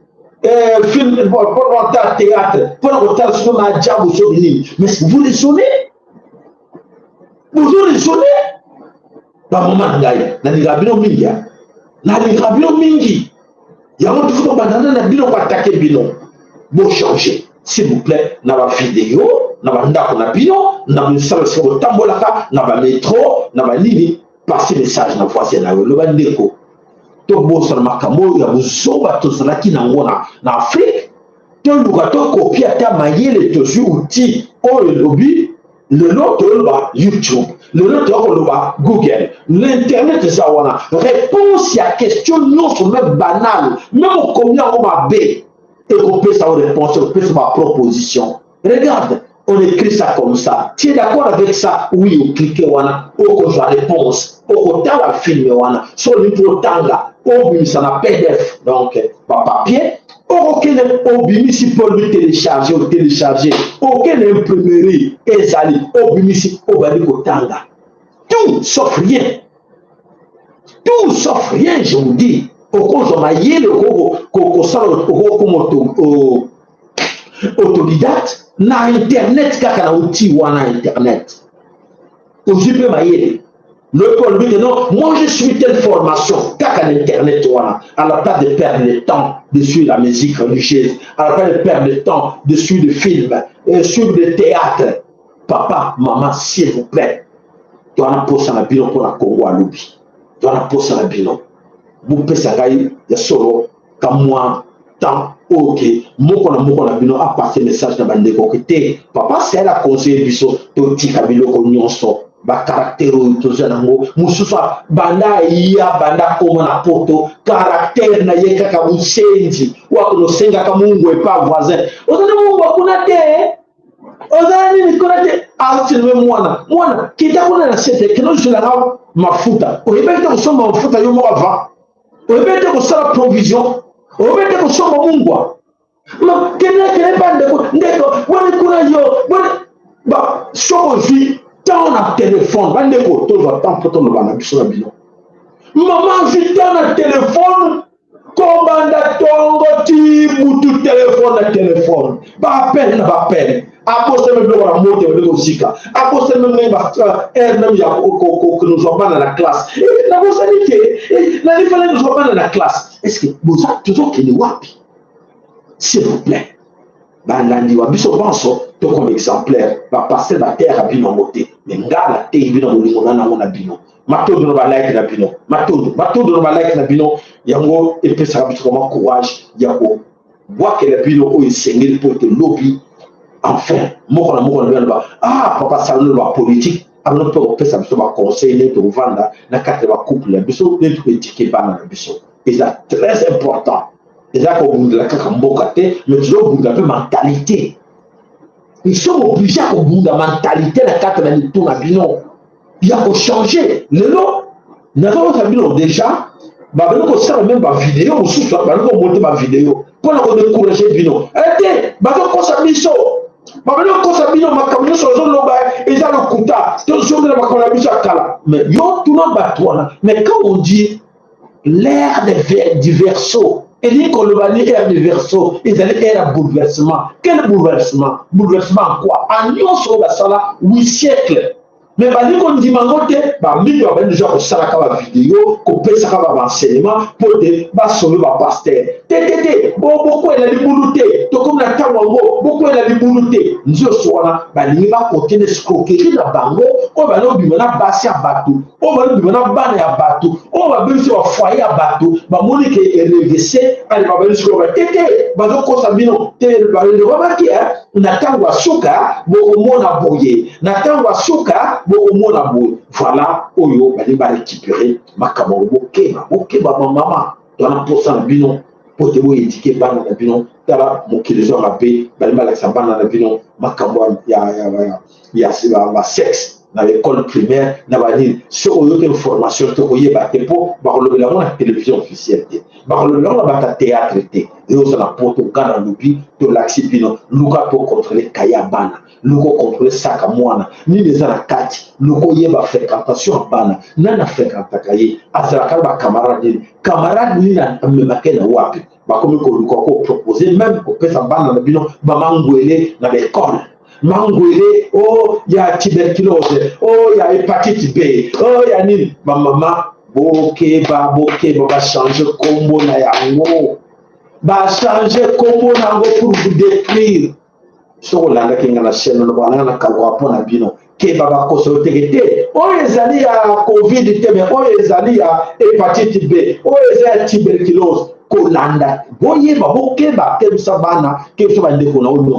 pour la théâtre, pour la côté la cinéma, diable, vous souvenez. Mais vous les sonnez? Vous les sonnez? Bah, maman, n'a dit la bino, milia. Na libabino mingi. Yango tout le banana na bino attaquer bino. Bon changer. S'il vous plaît, na ba vidéo, na ba ndako na bino, na ba sala sur tambolaka, na ba métro, na ba nini, passer message na voisin na yo, le bandeko. To bossa na makambo ya buzoba to salaki na ngona na Afrique. To lukato copie ta mayele to sur outil o le lobby, le lot YouTube. Le notre Google, l'internet, ça voilà. Réponse à question non sur même banale, même combien on va B et qu'on peut sa réponse, on peut sa proposition. Regarde, on écrit ça comme ça. Tu es d'accord avec ça? Oui, on clique wana, on la réponse, on la film wana, sur l'importanga, on ça na PDF, donc par papier. Aucun obimisi pour lui télécharger ou télécharger, aucun imprimerie, ezali, obimisi, obali kotanga. Tout sauf rien. Tout sauf rien, je vous dis. Au cause de autodidacte, na internet, kaka na outil ou na internet. Aujourd'hui, le Paul dit non, moi je suis telle formation, kaka l'internet, à la place de perdre le temps de suivre la musique religieuse, à la place de perdre le temps de suivre le film, suivre le théâtre. Papa, maman, s'il vous plaît, tu as posa na bino pour la Congo à l'obi tu as posa na bino vous pesa ngai ya solo comme moi tant ok moko na bino a passer message na bande ko te papa c'est la conseiller biso to tika biloko nyonso ba caractère to zanango musufa banda iya banda koma na poto caractère na yeka ka musenzi wa ko senga ka mungu e pa voisin ozana mungu akuna te ozana ni kuna te altinwe mwana kitakuna na sete kino jula mafuta oyebete kusoma mafuta yo mo ava oyebete kusala provision oyebete kusoma mungu ma kene bande ko ndeko wani kuna yo wani ba soji tant na téléphone bande ko to va tant poto no bana biso na bino maman vi tant na téléphone ko banda tongo ti mutu téléphone ba appel na ba appel apose me blo na moto me ko sika apose me ba même ya ko nous on dans la classe na vous savez que la différence nous on dans la classe est-ce que vous avez toujours qu'il est wapi s'il vous plaît bandandi wa biso banso to comme exemplaire ba passer la terre à bino moté mais ngala te bino molingo na na bino matondo no ba like na bino matondo no ba like na bino yango et puis ça biso comme courage yako bois que le bino o isengeli pour te lobby enfin moko na ba papa salon ba politique amno to pesa biso ba conseiller to vanda na kate ba couple biso ne to étiquer bana biso et ça très important. Déjà qu'au bout de la kakambokate, mais toujours au bout de la mentalité. Ils sont obligés au bout de la mentalité, la carte de tout la bilan. Il y a qu'à changer. Le lot, nous avons bilan déjà, nous avons même ma vidéo, nous avons monté ma vidéo. Pour nous décourager bilan. Arrêtez, nous avons sa mission. Nous avons sa mission, ma camion sur la zone lobby, ils ont le quota. Tous les gens qui ont mission à Kala. Mais ils ont tout le monde. Mais quand on dit l'ère du verso, et dit qu'on le va dire ère du verso, ils allaient ère à bouleversement. Quel bouleversement? Bouleversement en quoi? En yon sur la salle, 8 siècles. Mais bah, dit qu'on dit mangote, bah, mille va déjà au salaka vidéo, qu'on peut ça va enseignement, pour te bah sauver ma pasteur. Tétété, bon, beaucoup elle a dit boulouté, tout comme la tawango, beaucoup elle a dit boulouté. Nous sommes là, bah, il va continuer ce coquillerie la bango, on va nous dire na bassi à bateau, on va nous dire na banne à bateau, on va bien sur foyer à bateau, bah, Monique est régressé, elle va venir sur le tété, bah, donc, on s'est mis non, tété, bah, le remarqué, hein, Nathan Wasuka, Mokomona Boye, Nathan Wasuka, Mokomona Boye. Voilà, Oyo, bah, il va récupérer ma camarade, ok, bah, maman, dans la poste en binon, pour te voir étiqueter ban en binon, dans la moquée des gens rappelés, bah, il va laisser ban en binon, ma camarade, il y a ma sexe. Dans l'école primaire, dans la formation, la télévision officielle, la théâtre, et on a pour tout cas dans l'oubli, tout l'accipino, Luka pour contrôler Kayabana, Luka contrôler Sakamoana, ni les Arakati, Luka yeba fréquentation à Bana, Nana fréquentation, Azrakaba camarade, ni la Memaken Wapi, comme Luka proposé, même pour que ça Bana, Bamangouele dans l'école. Mangouélé, oh, il y a tuberculose, oh, il y a hépatite B, oh, il y a nil. Ma maman, boké, va changer combo na yango. Va changer combo na yango pour vous détruire. So, là, qui a la chaîne, on va la kawapo na bino. Ke baba koso tegete. Oh, les alliés à Covid, mais oh, les alliés à hépatite B, oh, les alliés à tuberculose. Kolanda. Boye, boké, kem sabana, kem sabana de kona ou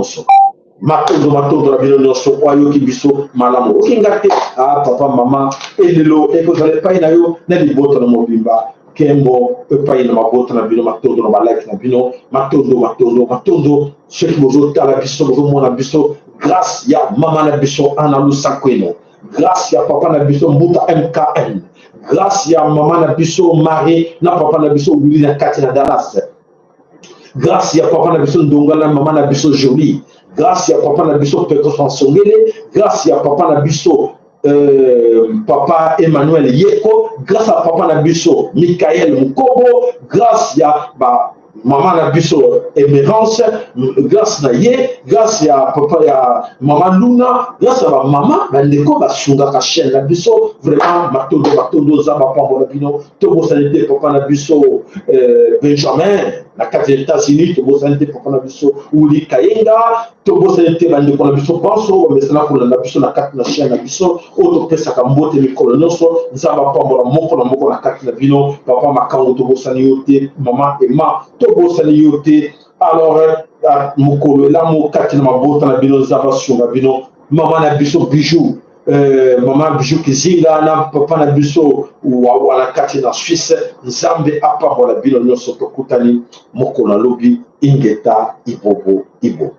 matondo la bino nyonso oyo ki biso malamu okingate papa mama elelo ekozala epai na yo na liboto na mobimba kembo epai na mabota na bino matondo na balike na bino matondo soki bozotala biso bozomona biso grâce ya mama na biso ana lusakweno grâce ya papa na biso mbuta MKN grâce ya mama na biso Marie na papa na biso Willy na kati na Dallas grâce ya papa na biso Ndonga na mama na biso Jolie grâce à papa Nabiso Petro Songele, grâce à papa Nabiso papa Emmanuel Yeko, grâce à papa Nabiso Michael Mukobo, grâce à maman na biso émérance grâce na ye grâce ya papa ya maman Luna grâce à maman bandeko basunga ka chaîne na biso vraiment matondo za bapambola bino tobosani te papa na biso Benjamin na kati ya États-Unis tobosani te papa na biso Uli Kayenga tobosani te bandeko na biso banso bamesana kolanda biso na kati na chaîne na biso oyo topesaka mbote mikolo nyonso nza bapambola moko na moko na kati na bino papa makango tobosani yo te maman Emma tobosani yo te alors mokolo elamu kati na mabota na bino nza basunga bino maman na biso Bijou maman Bijou Kizinga na papa na biso wana kati na Suisse nzambe apambola bino nyonso tokutani mokolo lobi ingeta ibobo ibo